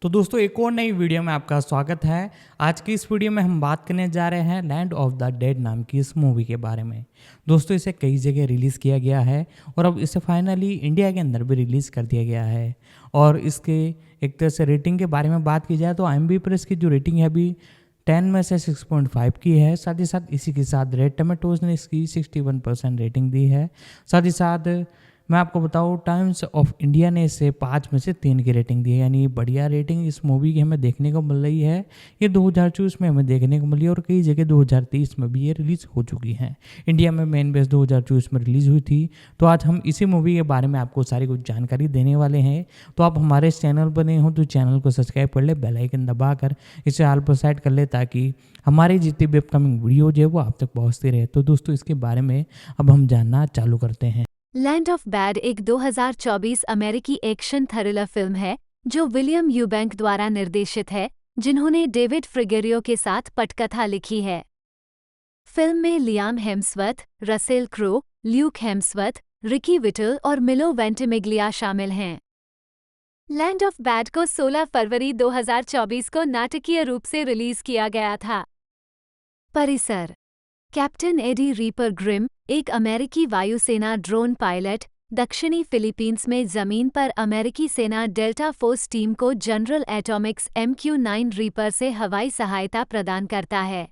तो दोस्तों एक और नई वीडियो में आपका स्वागत है। आज की इस वीडियो में हम बात करने जा रहे हैं लैंड ऑफ द डेड नाम की इस मूवी के बारे में। दोस्तों इसे कई जगह रिलीज़ किया गया है और अब इसे फाइनली इंडिया के अंदर भी रिलीज़ कर दिया गया है। और इसके एक तरह से रेटिंग के बारे में बात की जाए तो IMDb पर इसकी जो रेटिंग है अभी 10 में से 6.5 की है। साथ ही साथ इसी के साथ रेड टमेटोज़ ने इसकी 61% रेटिंग दी है। साथ ही साथ मैं आपको बताऊँ टाइम्स ऑफ इंडिया ने इसे 5 में से 3 की रेटिंग दी है, यानी बढ़िया रेटिंग इस मूवी की हमें देखने को मिल रही है। ये 2024 में हमें देखने को मिली और कई जगह 2023 में भी ये रिलीज़ हो चुकी हैं। इंडिया में मेन बेस 2024 में रिलीज़ हुई थी। तो आज हम इसी मूवी के बारे में आपको सारी कुछ जानकारी देने वाले हैं। तो आप हमारे इस चैनल पर नए हो तो चैनल को सब्सक्राइब कर ले, बेल आइकन दबाकर इसे ऑल पर सेट कर ले ताकि हमारी जितनी भी अपकमिंग वीडियो जो है वो आप तक पहुँचती रहे। तो दोस्तों इसके बारे में अब हम जानना चालू करते हैं। लैंड ऑफ बैड एक 2024 अमेरिकी एक्शन थ्रिलर फिल्म है जो विलियम यूबैंक द्वारा निर्देशित है, जिन्होंने डेविड फ्रिगेरियो के साथ पटकथा लिखी है। फिल्म में Liam Hemsworth, Russell Crowe, Luke Hemsworth, Ricky whittle और मिलो वेंटिमिग्लिया शामिल हैं। लैंड ऑफ बैड को 16 फरवरी 2024 को नाटकीय रूप से रिलीज किया गया था। परिसर: कैप्टन एडी रीपर ग्रिम, एक अमेरिकी वायुसेना ड्रोन पायलट, दक्षिणी फिलीपींस में जमीन पर अमेरिकी सेना डेल्टा फोर्स टीम को जनरल एटॉमिक्स MQ-9 रीपर से हवाई सहायता प्रदान करता है।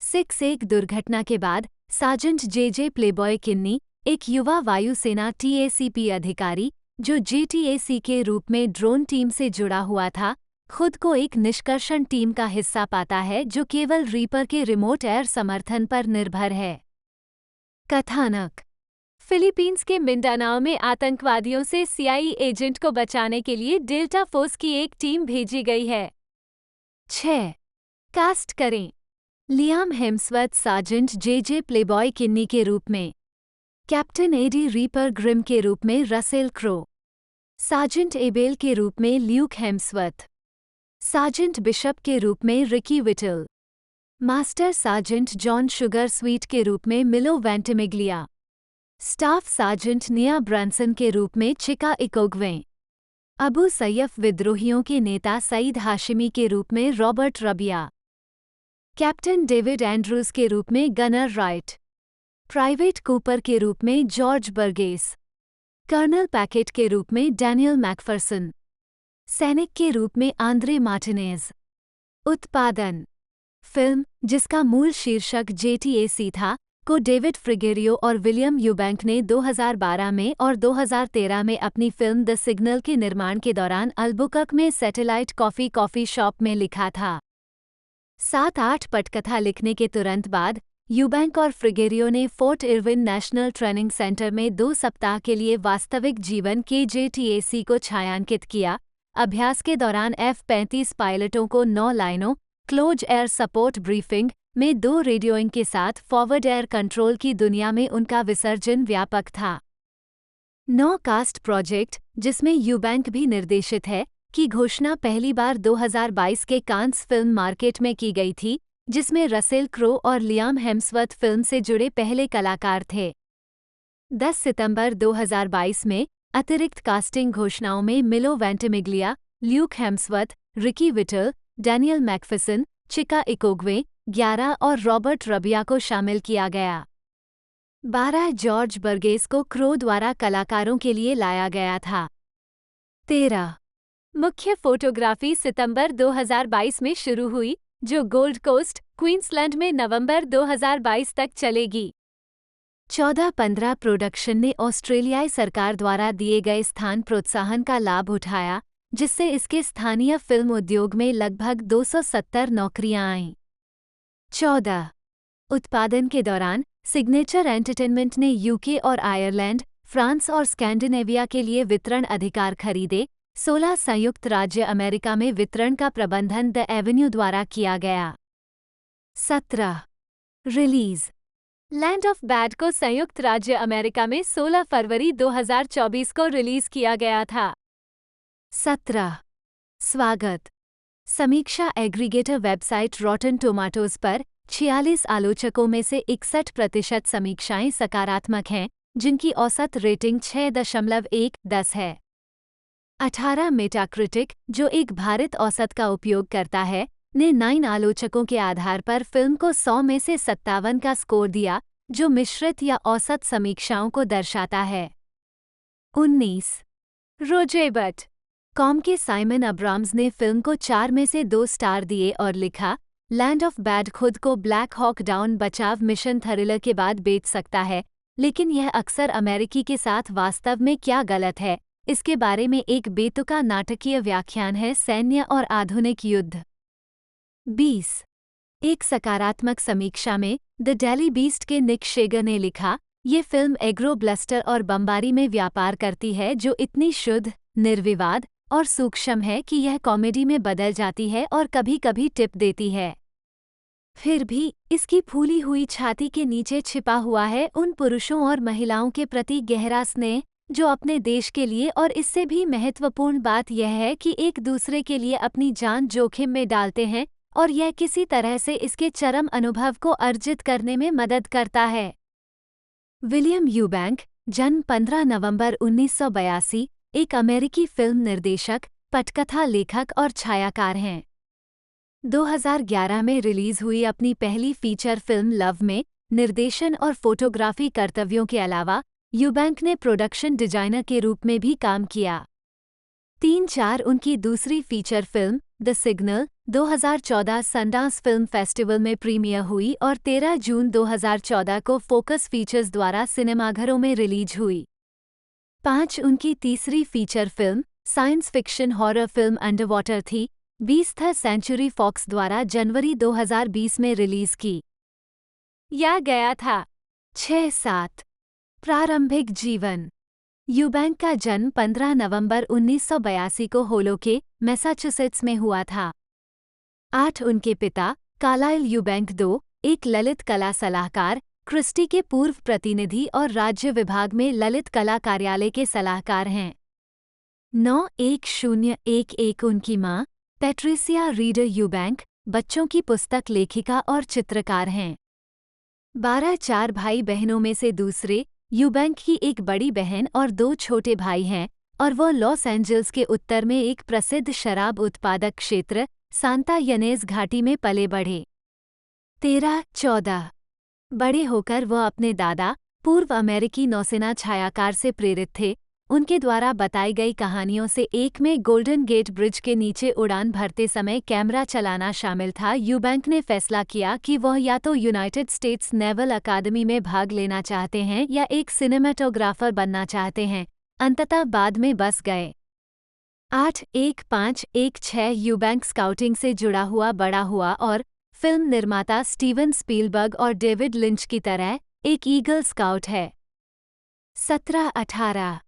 6-1 दुर्घटना के बाद सार्जेंट JJ प्लेबॉय किन्नी, एक युवा वायुसेना TACP अधिकारी जो JTAC के रूप में ड्रोन टीम से जुड़ा हुआ था, खुद को एक निष्कर्षण टीम का हिस्सा पाता है जो केवल रीपर के रिमोट एयर समर्थन पर निर्भर है। कथानक: फिलीपींस के मिंडानाओ में आतंकवादियों से CIA एजेंट को बचाने के लिए डेल्टा फोर्स की एक टीम भेजी गई है। 6. कास्ट करें: Liam Hemsworth sergeant JJ playboy Kinney के रूप में, कैप्टन एडी रीपर ग्रिम के रूप में रसेल क्रो, सार्जेंट एबेल के रूप में ल्यूक हेम्सवर्थ, सार्जेंट बिशप के रूप में Ricky whittle, master sergeant John sugar sweet के रूप में मिलो वेंटिमिग्लिया, स्टाफ सार्जेंट निया ब्रांसन के रूप में चिका इकोग्वे, अबू सैयफ विद्रोहियों के नेता सईद हाशिमी के रूप में Robert Rabia, captain David Andrews के रूप में गनर राइट, प्राइवेट कूपर के रूप में जॉर्ज बर्गेस, कर्नल पैकेट के रूप में डैनियल मैकफरसन, सैनिक के रूप में आंद्रे मार्टिनेज। उत्पादन: फिल्म, जिसका मूल शीर्षक JTAC था, को डेविड फ्रिगेरियो और विलियम यूबैंक ने 2012 में और 2013 में अपनी फिल्म द सिग्नल के निर्माण के दौरान अल्बुकर्क में सैटेलाइट कॉफ़ी शॉप में लिखा था। 7-8 पटकथा लिखने के तुरंत बाद यूबैंक और फ्रिगेरियो ने fort Irwin national training centre में 2 सप्ताह के लिए वास्तविक जीवन के JTAC को छायांकित किया। अभ्यास के दौरान F-35 पायलटों को 9 लाइनों, क्लोज एयर सपोर्ट ब्रीफिंग में 2 रेडियोइंग के साथ फॉरवर्ड एयर कंट्रोल की दुनिया में उनका विसर्जन व्यापक था। 9 कास्ट प्रोजेक्ट, जिसमें यूबैंक भी निर्देशित है, की घोषणा पहली बार 2022 के कांस फिल्म मार्केट में की गई थी, जिसमें रसेल क्रो और लियाम हेम्सवर्थ फिल्म से जुड़े पहले कलाकार थे। 10 सितंबर 2022 में अतिरिक्त कास्टिंग घोषणाओं में Milo Ventimiglia, Luke Hemsworth, Ricky Whittle, Daniel MacPherson, Chika Ikogwe, 11 और रॉबर्ट रबिया को शामिल किया गया। 12 जॉर्ज बर्गेस को क्रो द्वारा कलाकारों के लिए लाया गया था। 13 मुख्य फोटोग्राफी सितंबर 2022 में शुरू हुई, जो गोल्ड कोस्ट, क्वींसलैंड में नवंबर 2022 तक चलेगी। 14-15 प्रोडक्शन ने ऑस्ट्रेलियाई सरकार द्वारा दिए गए स्थान प्रोत्साहन का लाभ उठाया, जिससे इसके स्थानीय फिल्म उद्योग में लगभग 270 नौकरियां आईं। 14 उत्पादन के दौरान सिग्नेचर एंटरटेनमेंट ने UK और आयरलैंड, फ्रांस और स्कैंडिनेविया के लिए वितरण अधिकार खरीदे। 16 संयुक्त राज्य अमेरिका में वितरण का प्रबंधन द एवेन्यू द्वारा किया गया। 17 रिलीज: लैंड ऑफ बैड को संयुक्त राज्य अमेरिका में 16 फरवरी 2024 को रिलीज किया गया था। 17 स्वागत: समीक्षा एग्रीगेटर वेबसाइट रॉटन टोमाटोज पर 46 आलोचकों में से 61% समीक्षाएं सकारात्मक हैं, जिनकी औसत रेटिंग 6.1/10 है। 18 मेटाक्रिटिक, जो एक भारित औसत का उपयोग करता है, ने 9 आलोचकों के आधार पर फिल्म को 100 में से 57 का स्कोर दिया, जो मिश्रित या औसत समीक्षाओं को दर्शाता है। 19 रोजेबट कॉम के साइमन अब्राम्स ने फिल्म को 4 में से 2 स्टार दिए और लिखा, लैंड ऑफ बैड खुद को ब्लैक हॉक डाउन बचाव मिशन थ्रिलर के बाद बेच सकता है, लेकिन यह अक्सर अमेरिकी के साथ वास्तव में क्या गलत है, इसके बारे में एक बेतुका नाटकीय व्याख्यान है। सैन्य और आधुनिक युद्ध। 20 एक सकारात्मक समीक्षा में द डेली बीस्ट के निक शेगर ने लिखा, ये फिल्म एग्रो ब्लस्टर और बमबारी में व्यापार करती है जो इतनी शुद्ध, निर्विवाद और सूक्ष्म है कि यह कॉमेडी में बदल जाती है और कभी-कभी टिप देती है। फिर भी इसकी फूली हुई छाती के नीचे छिपा हुआ है उन पुरुषों और महिलाओं के प्रति गहरा स्नेह जो अपने देश के लिए, और इससे भी महत्वपूर्ण बात यह है कि एक दूसरे के लिए अपनी जान जोखिम में डालते हैं, और यह किसी तरह से इसके चरम अनुभव को अर्जित करने में मदद करता है। विलियम यूबैंक, जन्म 15 नवंबर 1982, एक अमेरिकी फिल्म निर्देशक, पटकथा लेखक और छायाकार हैं। 2011 में रिलीज हुई अपनी पहली फीचर फिल्म लव में निर्देशन और फोटोग्राफी कर्तव्यों के अलावा यूबैंक ने प्रोडक्शन डिजाइनर के रूप में भी काम किया। 3-4 उनकी दूसरी feature film the signal 2014 Sundance film Festival में प्रीमियर हुई और 13 जून 2014 को फोकस फीचर्स द्वारा सिनेमाघरों में रिलीज हुई। 5 उनकी तीसरी feature film science fiction horror film underwater थी, 20th सेंचुरी फॉक्स द्वारा जनवरी 2020 में रिलीज की या गया था। 6-7 प्रारंभिक जीवन। यूबैंक का जन्म 15 नवंबर 1982 को होलोके, मैसाचुसेट्स में हुआ था। 8 उनके पिता कार्लाइल यूबैंक II, एक ललित कला सलाहकार, क्रिस्टी के पूर्व प्रतिनिधि और राज्य विभाग में ललित कला कार्यालय के सलाहकार हैं। 9-1011 उनकी मां पैट्रिसिया रीडर यूबैंक, बच्चों की पुस्तक लेखिका और चित्रकार हैं। 12 4 भाई बहनों में से दूसरे, यूबैंक की एक बड़ी बहन और 2 छोटे भाई हैं, और वो लॉस एंजल्स के उत्तर में एक प्रसिद्ध शराब उत्पादक क्षेत्र सांता यनेज घाटी में पले बढ़े। 13-14 बड़े होकर वह अपने दादा, पूर्व अमेरिकी नौसेना छायाकार से प्रेरित थे। उनके द्वारा बताई गई कहानियों से एक में गोल्डन गेट ब्रिज के नीचे उड़ान भरते समय कैमरा चलाना शामिल था। यूबैंक ने फैसला किया कि वह या तो यूनाइटेड स्टेट्स नेवल अकादमी में भाग लेना चाहते हैं या एक सिनेमेटोग्राफर बनना चाहते हैं। अंततः बाद में बस गए। 8-15-16 यूबैंक स्काउटिंग से जुड़ा हुआ बड़ा हुआ और फिल्म निर्माता स्टीवन स्पीलबर्ग और डेविड लिंच की तरह एक ईगल स्काउट है। 17-18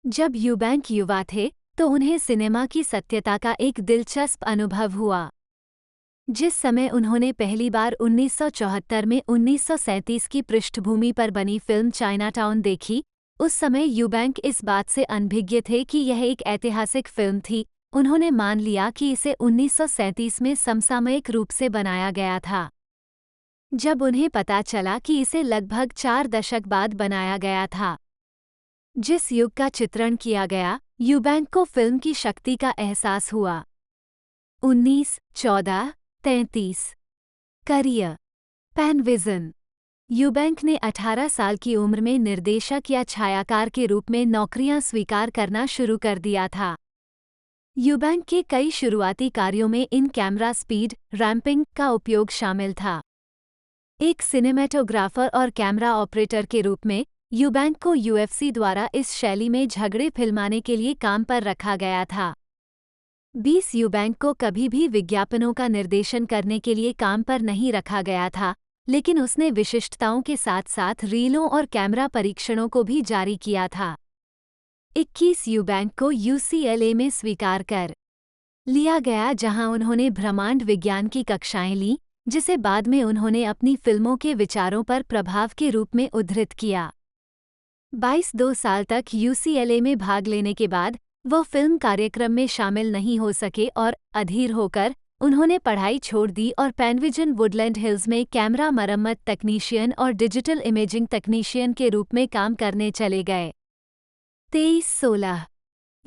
जब यूबैंक युवा थे तो उन्हें सिनेमा की सत्यता का एक दिलचस्प अनुभव हुआ। जिस समय उन्होंने पहली बार 1974 में 1937 की पृष्ठभूमि पर बनी फिल्म चाइनाटाउन देखी, उस समय यूबैंक इस बात से अनभिज्ञ थे कि यह एक ऐतिहासिक फिल्म थी। उन्होंने मान लिया कि इसे 1937 में समसामयिक रूप से बनाया गया था। जब उन्हें पता चला कि इसे लगभग 4 दशक बाद बनाया गया था। जिस युग का चित्रण किया गया, यूबैंक को फिल्म की शक्ति का एहसास हुआ। 19-14-33 करियर पैनविजन। यूबैंक ने 18 साल की उम्र में निर्देशक या छायाकार के रूप में नौकरियां स्वीकार करना शुरू कर दिया था। यूबैंक के कई शुरुआती कार्यों में इन कैमरा स्पीड रैंपिंग का उपयोग शामिल था। एक सिनेमेटोग्राफर और कैमरा ऑपरेटर के रूप में यूबैंक को यूएफसी द्वारा इस शैली में झगड़े फिल्माने के लिए काम पर रखा गया था। 20 यूबैंक को कभी भी विज्ञापनों का निर्देशन करने के लिए काम पर नहीं रखा गया था, लेकिन उसने विशिष्टताओं के साथ साथ रीलों और कैमरा परीक्षणों को भी जारी किया था। 21 यूबैंक को यूसीएलए में स्वीकार कर लिया गया, जहां उन्होंने ब्रह्मांड विज्ञान की कक्षाएं लीं, जिसे बाद में उन्होंने अपनी फिल्मों के विचारों पर प्रभाव के रूप में उद्धृत किया। 22 साल तक यूसीएलए में भाग लेने के बाद वह फिल्म कार्यक्रम में शामिल नहीं हो सके और अधीर होकर उन्होंने पढ़ाई छोड़ दी और पैनविजन वुडलैंड हिल्स में कैमरा मरम्मत तकनीशियन और डिजिटल इमेजिंग तकनीशियन के रूप में काम करने चले गए। 23-16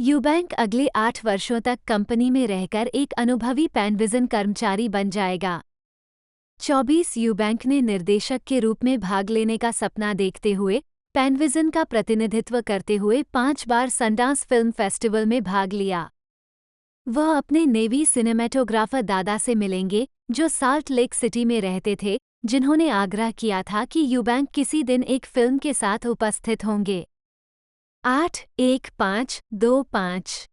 यूबैंक अगले 8 वर्षों तक कंपनी में रहकर एक अनुभवी पैनविजन कर्मचारी बन जाएगा। 24 यूबैंक ने निर्देशक के रूप में भाग लेने का सपना देखते हुए पैनविजन का प्रतिनिधित्व करते हुए 5 बार सनडांस फिल्म फेस्टिवल में भाग लिया। वह अपने नेवी सिनेमेटोग्राफर दादा से मिलेंगे जो साल्ट लेक सिटी में रहते थे, जिन्होंने आग्रह किया था कि यूबैंक किसी दिन एक फिल्म के साथ उपस्थित होंगे। 81525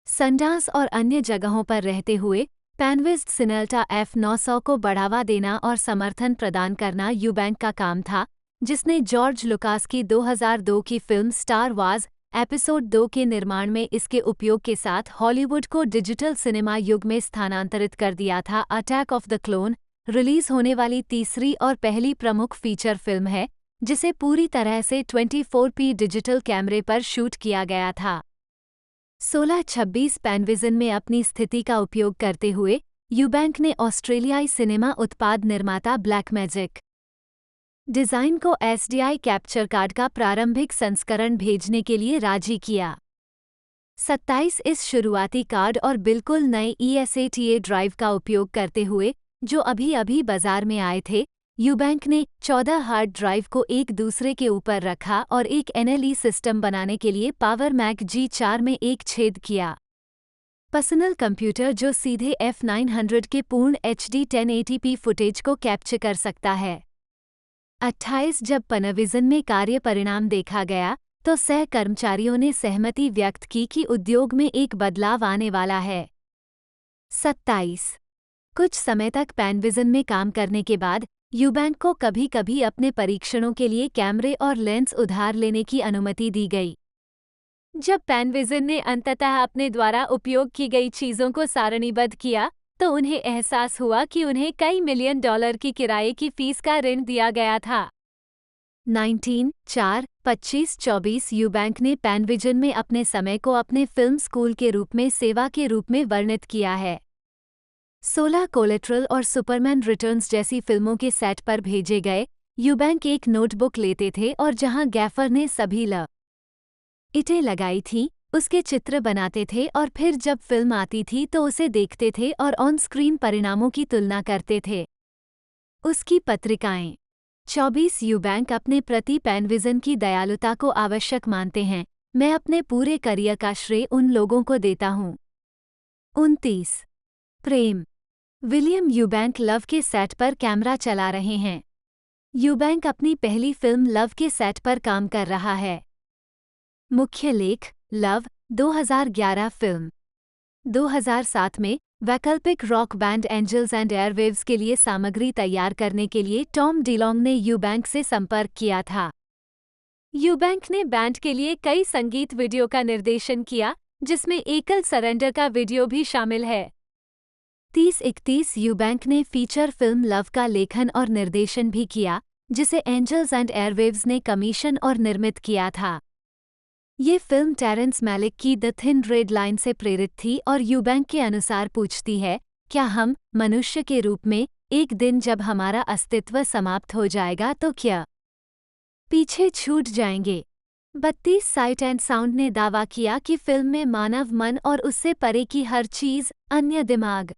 सनडांस और अन्य जगहों पर रहते हुए पैनविस्ट सिनेल्टा F900 को बढ़ावा देना और समर्थन प्रदान करना यूबैंक का काम था, जिसने जॉर्ज लुकास की 2002 की फिल्म स्टार वार्स एपिसोड 2 के निर्माण में इसके उपयोग के साथ हॉलीवुड को डिजिटल सिनेमा युग में स्थानांतरित कर दिया था। Attack of the clone release होने वाली तीसरी और पहली प्रमुख फीचर फिल्म है, जिसे पूरी तरह से 24p डिजिटल कैमरे पर शूट किया गया था। 1626 पैनविजन में अपनी स्थिति का उपयोग करते हुए यूबैंक ने ऑस्ट्रेलियाई सिनेमा उत्पाद निर्माता ब्लैकमैजिक डिज़ाइन को SDI कैप्चर कार्ड का प्रारंभिक संस्करण भेजने के लिए राजी किया। 27 इस शुरुआती कार्ड और बिल्कुल नए ESATA ड्राइव का उपयोग करते हुए, जो अभी बाजार में आए थे, यूबैंक ने 14 हार्ड ड्राइव को एक दूसरे के ऊपर रखा और एक NLE सिस्टम बनाने के लिए पावर मैक G4 में एक छेद किया। पर्सनल कंप्यूटर जो सीधे F900 के पूर्ण HD 1080p फुटेज को कैप्चर कर सकता है। 28 जब पैनाविजन में कार्य परिणाम देखा गया तो सह कर्मचारियों ने सहमति व्यक्त की कि उद्योग में एक बदलाव आने वाला है। 27 कुछ समय तक पैनविजन में काम करने के बाद यूबैंक को कभी-कभी अपने परीक्षणों के लिए कैमरे और लेंस उधार लेने की अनुमति दी गई। जब पैनविजन ने अंततः अपने द्वारा उपयोग की गई चीज़ों को सारणीबद्ध किया, तो उन्हें एहसास हुआ कि उन्हें कई मिलियन डॉलर की किराए की फीस का ऋण दिया गया था। 19/4/25-24 यूबैंक ने पैनविजन में अपने समय को अपने फिल्म स्कूल के रूप में सेवा के रूप में वर्णित किया है। 16 कोलेट्रल और सुपरमैन रिटर्न्स जैसी फिल्मों के सेट पर भेजे गए, यूबैंक एक नोटबुक लेते थे और जहां गैफर ने सभी इटें लगाई थीं, उसके चित्र बनाते थे और फिर जब फिल्म आती थी तो उसे देखते थे और ऑन स्क्रीन परिणामों की तुलना करते थे। उसकी पत्रिकाएं 24 यूबैंक अपने प्रति पैनविजन की दयालुता को आवश्यक मानते हैं। मैं अपने पूरे करियर का श्रेय उन लोगों को देता हूँ। 29 प्रेम विलियम यूबैंक लव के सेट पर कैमरा चला रहे हैं। यूबैंक अपनी पहली फिल्म लव के सेट पर काम कर रहा है। मुख्य लेख लव 2011 फिल्म 2007 में वैकल्पिक rock band Angels and Airwaves के लिए सामग्री तैयार करने के लिए टॉम डिलोंग ने यूबैंक से संपर्क किया था। यूबैंक ने बैंड के लिए कई संगीत वीडियो का निर्देशन किया, जिसमें एकल सरेंडर का वीडियो भी शामिल है। 30-31 यूबैंक ने फीचर फिल्म लव का लेखन और निर्देशन भी किया, जिसे एंजल्स एंड एयरवेव्स ने कमीशन और निर्मित किया था। ये फिल्म टेरेंस मैलिक की द थिन रेड लाइन से प्रेरित थी और यूबैंक के अनुसार पूछती है, क्या हम मनुष्य के रूप में एक दिन जब हमारा अस्तित्व समाप्त हो जाएगा तो क्या पीछे छूट जाएंगे? 32 साइट एंड साउंड ने दावा किया कि फिल्म में मानव मन और उससे परे की हर चीज, अन्य दिमाग,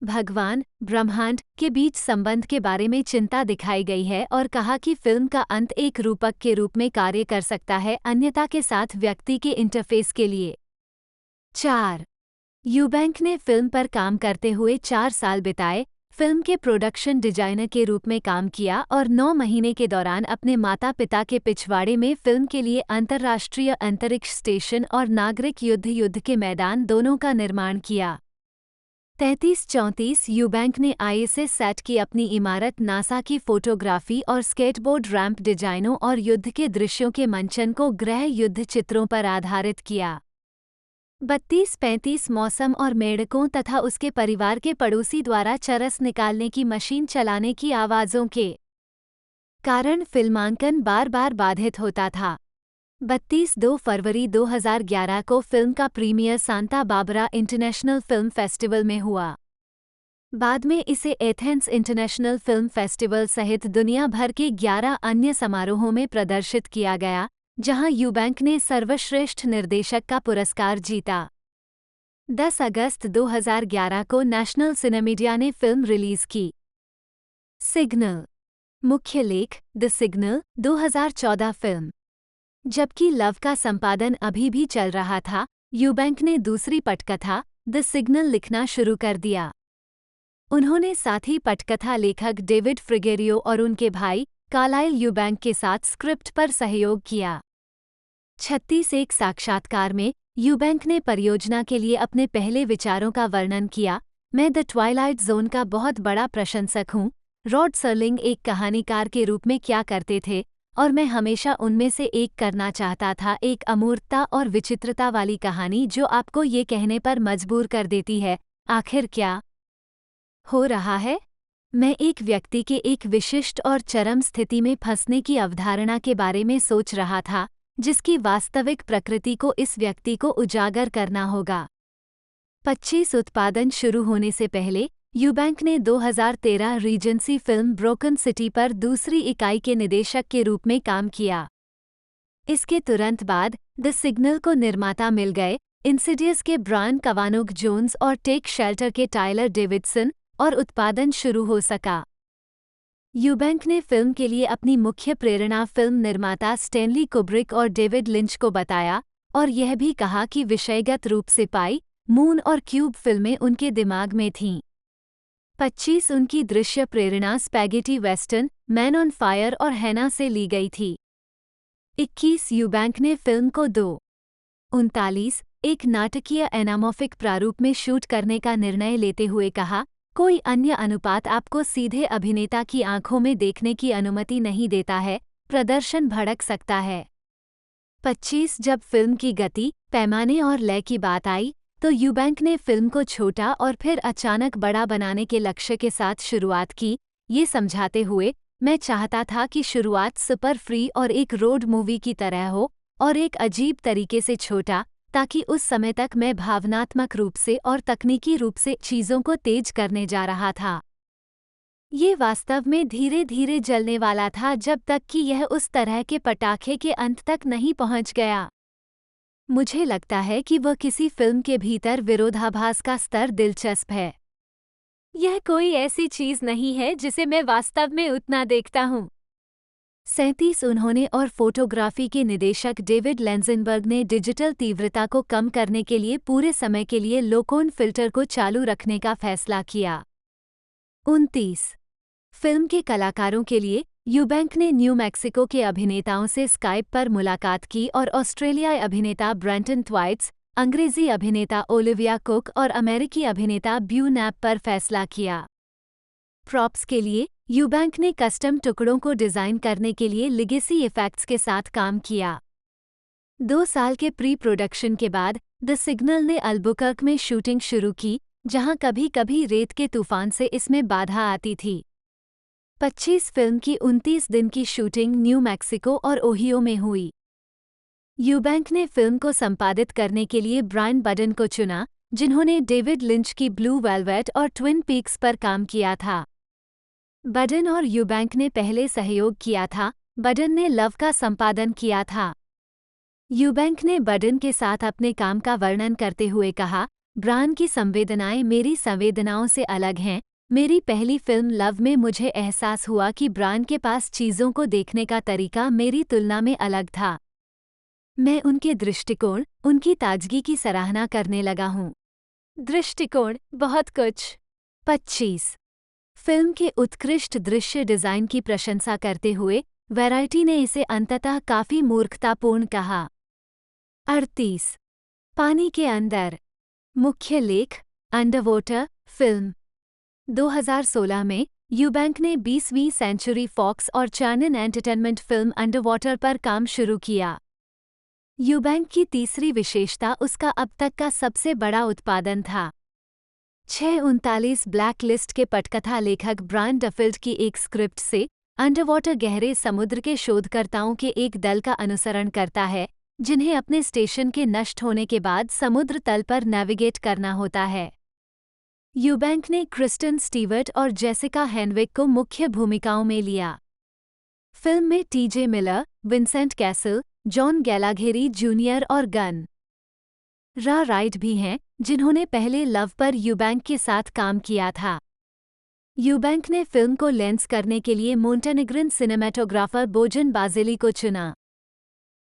भगवान, ब्रह्मांड के बीच संबंध के बारे में चिंता दिखाई गई है और कहा कि फिल्म का अंत एक रूपक के रूप में कार्य कर सकता है अन्यता के साथ व्यक्ति के इंटरफेस के लिए। 4 यूबैंक ने फिल्म पर काम करते हुए 4 साल बिताए, फिल्म के प्रोडक्शन डिजाइनर के रूप में काम किया और 9 महीने के दौरान अपने माता पिता के पिछवाड़े में फिल्म के लिए अंतर्राष्ट्रीय अंतरिक्ष स्टेशन और नागरिक युद्ध के मैदान दोनों का निर्माण किया। 33-34 यूबैंक ने ISS सेट की अपनी इमारत नासा की फोटोग्राफी और स्केटबोर्ड रैंप डिजाइनों और युद्ध के दृश्यों के मंचन को गृह युद्ध चित्रों पर आधारित किया। 32-35 मौसम और मेढकों तथा उसके परिवार के पड़ोसी द्वारा चरस निकालने की मशीन चलाने की आवाज़ों के कारण फिल्मांकन बार-बार बाधित होता था। 2 फरवरी 2011 को फिल्म का premiere Santa Barbara International Film Festival में हुआ। बाद में इसे एथेंस इंटरनेशनल फिल्म फेस्टिवल सहित दुनिया भर के 11 अन्य समारोहों में प्रदर्शित किया गया, जहां यूबैंक ने सर्वश्रेष्ठ निर्देशक का पुरस्कार जीता। 10 अगस्त 2011 को नेशनल सिनेमीडिया ने फिल्म रिलीज की। सिग्नल। मुख्य लेख द सिग्नल 2014 फिल्म। जबकि लव का संपादन अभी भी चल रहा था, यूबैंक ने दूसरी पटकथा द सिग्नल लिखना शुरू कर दिया। उन्होंने साथ ही पटकथा लेखक डेविड फ्रिगेरियो और उनके भाई कार्लाइल यूबैंक के साथ स्क्रिप्ट पर सहयोग किया। 36 एक साक्षात्कार में यूबैंक ने परियोजना के लिए अपने पहले विचारों का वर्णन किया। मैं द ट्वाइलाइट जोन का बहुत बड़ा प्रशंसक हूँ। रॉड सर्लिंग एक कहानीकार के रूप में क्या करते थे और मैं हमेशा उनमें से एक करना चाहता था, एक अमूर्तता और विचित्रता वाली कहानी जो आपको ये कहने पर मजबूर कर देती है, आखिर क्या हो रहा है। मैं एक व्यक्ति के एक विशिष्ट और चरम स्थिति में फंसने की अवधारणा के बारे में सोच रहा था, जिसकी वास्तविक प्रकृति को इस व्यक्ति को उजागर करना होगा। 25 उत्पादन शुरू होने से पहले यूबैंक ने 2013 रीजेंसी फिल्म ब्रोकन सिटी पर दूसरी इकाई के निदेशक के रूप में काम किया। इसके तुरंत बाद द सिग्नल को निर्माता मिल गए। इंसिडियस के ब्रायन कवानुग जोन्स और टेक शेल्टर के टायलर डेविडसन और उत्पादन शुरू हो सका। यूबैंक ने फिल्म के लिए अपनी मुख्य प्रेरणा फिल्म निर्माता स्टैनली कुब्रिक और डेविड लिंच को बताया और यह भी कहा कि विषयगत रूप से पाई, मून और क्यूब फिल्में उनके दिमाग में थीं। 25 उनकी दृश्य प्रेरणा spaghetti western, man on fire और हैना से ली गई थी। 21 यूबैंक ने फिल्म को 2:39 एक नाटकीय एनामॉर्फिक प्रारूप में शूट करने का निर्णय लेते हुए कहा, कोई अन्य अनुपात आपको सीधे अभिनेता की आंखों में देखने की अनुमति नहीं देता है, प्रदर्शन भड़क सकता है। 25 जब फिल्म की गति, पैमाने और लय की बात आई, तो यूबैंक ने फिल्म को छोटा और फिर अचानक बड़ा बनाने के लक्ष्य के साथ शुरुआत की, ये समझाते हुए, मैं चाहता था कि शुरुआत सुपर फ्री और एक रोड मूवी की तरह हो और एक अजीब तरीके से छोटा, ताकि उस समय तक मैं भावनात्मक रूप से और तकनीकी रूप से चीज़ों को तेज करने जा रहा था। ये वास्तव में धीरे धीरे जलने वाला था जब तक कि यह उस तरह के पटाखे के अंत तक नहीं पहुंच गया। मुझे लगता है कि वह किसी फिल्म के भीतर विरोधाभास का स्तर दिलचस्प है। यह कोई ऐसी चीज नहीं है जिसे मैं वास्तव में उतना देखता हूँ। 37 उन्होंने और फोटोग्राफी के निदेशक डेविड लेंजनबर्ग ने डिजिटल तीव्रता को कम करने के लिए पूरे समय के लिए लोकोन फिल्टर को चालू रखने का फैसला किया। 29 फिल्म के कलाकारों के लिए यूबैंक ने न्यू मैक्सिको के अभिनेताओं से स्काइप पर मुलाकात की और ऑस्ट्रेलियाई अभिनेता ब्रेंटन ट्वाइट्स, अंग्रेजी अभिनेता ओलिविया कुक और अमेरिकी अभिनेता ब्यू नैप पर फैसला किया। प्रॉप्स के लिए यूबैंक ने कस्टम टुकड़ों को डिज़ाइन करने के लिए लिगेसी इफेक्ट्स के साथ काम किया। 2 साल के प्री प्रोडक्शन के बाद द सिग्नल ने अल्बुकर्क में शूटिंग शुरू की, जहां कभी कभी रेत के तूफान से इसमें बाधा आती थी। 25 फिल्म की 29 दिन की शूटिंग न्यू मैक्सिको और ओहियो में हुई। यूबैंक ने फिल्म को संपादित करने के लिए ब्रायन बडन को चुना, जिन्होंने डेविड लिंच की ब्लू वेलवेट और ट्विन पीक्स पर काम किया था। बडन और यूबैंक ने पहले सहयोग किया था। बडन ने लव का संपादन किया था। यूबैंक ने बडन के साथ अपने काम का वर्णन करते हुए कहा, ब्रायन की संवेदनाएं मेरी संवेदनाओं से अलग हैं। मेरी पहली फिल्म लव में मुझे एहसास हुआ कि ब्रायन के पास चीज़ों को देखने का तरीका मेरी तुलना में अलग था। मैं उनके दृष्टिकोण, उनकी ताजगी की सराहना करने लगा हूँ। दृष्टिकोण बहुत कुछ। 25 फिल्म के उत्कृष्ट दृश्य डिज़ाइन की प्रशंसा करते हुए वैरायटी ने इसे अंततः काफ़ी मूर्खतापूर्ण कहा। 38 पानी के अंदर। मुख्य लेख अंडरवाटर फिल्म। 2016 में यूबैंक ने 20वीं सेंचुरी फॉक्स और चैनन एंटरटेनमेंट फिल्म अंडरवाटर पर काम शुरू किया। यूबैंक की तीसरी विशेषता उसका अब तक का सबसे बड़ा उत्पादन था। 6:39 ब्लैक लिस्ट के पटकथा लेखक ब्रायन डफील्ड की एक स्क्रिप्ट से अंडरवाटर गहरे समुद्र के शोधकर्ताओं के एक दल का अनुसरण करता है, जिन्हें अपने स्टेशन के नष्ट होने के बाद समुद्र तल पर नेविगेट करना होता है। यूबैंक ने क्रिस्टन स्टीवर्ट और जेसिका हेनविक को मुख्य भूमिकाओं में लिया। फिल्म में TJ Miller, Vincent Cassel, John Gallagher junior और गन रा राइट भी हैं, जिन्होंने पहले लव पर यूबैंक के साथ काम किया था। यूबैंक ने फिल्म को लेंस करने के लिए मोंटेनेग्रिन सिनेमेटोग्राफर बोजन बाजेली को चुना।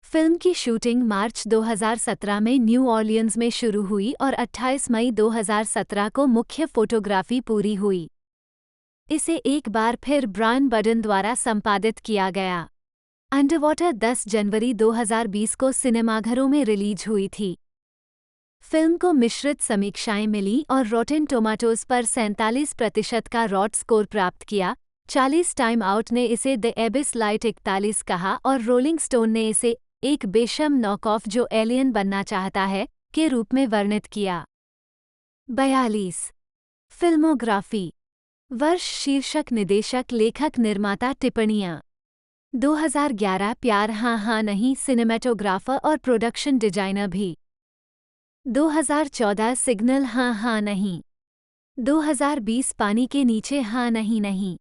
फिल्म की शूटिंग मार्च 2017 में न्यू ऑर्लियंस में शुरू हुई और 28 मई 2017 को मुख्य फोटोग्राफी पूरी हुई। इसे एक बार फिर ब्रायन बडन द्वारा संपादित किया गया। अंडरवाटर 10 जनवरी 2020 को सिनेमाघरों में रिलीज हुई थी। फिल्म को मिश्रित समीक्षाएं मिली और रॉटेन टोमाटोज पर 47% का रॉट स्कोर प्राप्त किया। 40 टाइम आउट ने इसे द एबिस लाइट 41 कहा और रोलिंग स्टोन ने इसे एक बेशर्म नॉकऑफ जो एलियन बनना चाहता है के रूप में वर्णित किया। 42 फिल्मोग्राफी वर्ष शीर्षक निर्देशक लेखक निर्माता टिप्पणियाँ 2011 प्यार हाँ हाँ नहीं सिनेमेटोग्राफर और प्रोडक्शन डिजाइनर भी 2014 सिग्नल हाँ हाँ नहीं 2020 पानी के नीचे हाँ नहीं नहीं।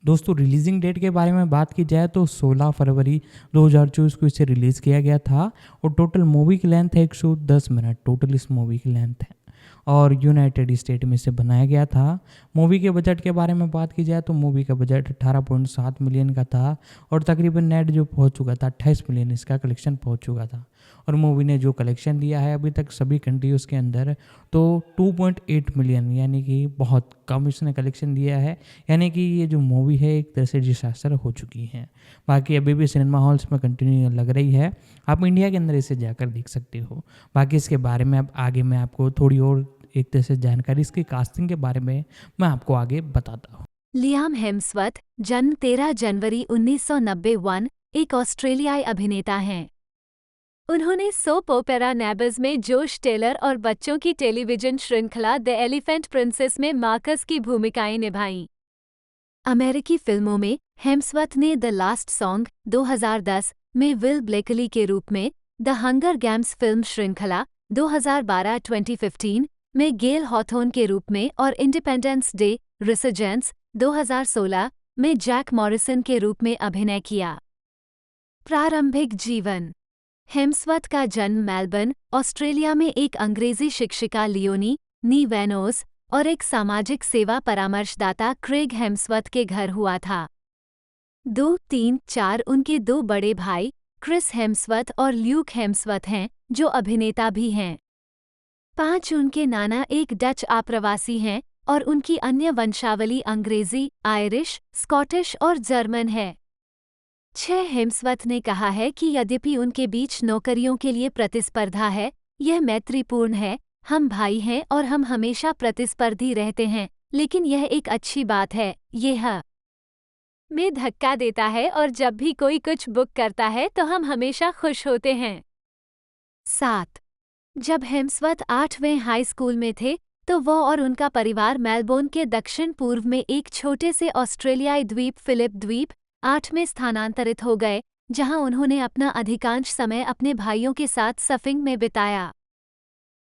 दोस्तों रिलीजिंग डेट के बारे में बात की जाए तो 16 फरवरी 2024 को इसे रिलीज़ किया गया था और टोटल मूवी की लेंथ है 110 मिनट टोटल इस मूवी की लेंथ है और यूनाइटेड स्टेट में इसे बनाया गया था। मूवी के बजट के बारे में बात की जाए तो मूवी का बजट 18.7 मिलियन का था और तकरीबन नेट जो पहुंच चुका था 28 मिलियन इसका कलेक्शन पहुंच चुका था और मूवी ने जो कलेक्शन दिया है अभी तक सभी कंट्रीज़ के अंदर तो 2.8 मिलियन यानी कि बहुत कम इसने कलेक्शन दिया है। यानी कि ये जो मूवी है एक तरह से डिसास्टर हो चुकी है। बाकी अभी भी सिनेमा हॉल्स में कंटिन्यू लग रही है, आप इंडिया के अंदर इसे जाकर देख सकते हो। बाकी इसके बारे में अब आगे मैं आपको थोड़ी और एक तरह से जानकारी इसकी कास्टिंग के बारे में मैं आपको आगे बताता हूँ। लियाम हेम्सवर्थ जन्म 13 जनवरी 1991 एक ऑस्ट्रेलियाई अभिनेता हैं। उन्होंने सोप ओपेरा नेबर्स में जोश टेलर और बच्चों की टेलीविजन श्रृंखला द एलिफेंट प्रिंसेस में मार्कस की भूमिकाएं निभाईं। अमेरिकी फिल्मों में हेम्सवर्थ ने द लास्ट सॉन्ग 2010 में विल ब्लेकली के रूप में, द हंगर गेम्स फिल्म श्रृंखला 2012-2015 में गेल हॉथोर्न के रूप में और इंडिपेंडेंस डे रिसर्जेंस 2016 में जैक मॉरिसन के रूप में अभिनय किया। प्रारंभिक जीवन हेम्सवर्थ का जन्म मेलबर्न, ऑस्ट्रेलिया में एक अंग्रेजी शिक्षिका लियोनी नी वेनोस और एक सामाजिक सेवा परामर्शदाता क्रेग हेम्सवर्थ के घर हुआ था। 2, 3, 4 उनके दो बड़े भाई क्रिस हेम्सवर्थ और ल्यूक हेम्सवर्थ हैं, जो अभिनेता भी हैं। 5 उनके नाना एक डच आप्रवासी हैं और उनकी अन्य वंशावली अंग्रेजी, आयरिश, स्कॉटिश और जर्मन है। 6 हेम्सवर्थ ने कहा है कि यद्यपि उनके बीच नौकरियों के लिए प्रतिस्पर्धा है, यह मैत्रीपूर्ण है। हम भाई हैं और हम हमेशा प्रतिस्पर्धी रहते हैं, लेकिन यह एक अच्छी बात है। यह में धक्का देता है और जब भी कोई कुछ बुक करता है तो हम हमेशा खुश होते हैं। 7 जब हेम्सवर्थ 8वें हाई स्कूल में थे तो वो और उनका परिवार मेलबोर्न के दक्षिण पूर्व में एक छोटे से ऑस्ट्रेलियाई द्वीप फिलिप द्वीप 8 में स्थानांतरित हो गए, जहां उन्होंने अपना अधिकांश समय अपने भाइयों के साथ सफिंग में बिताया।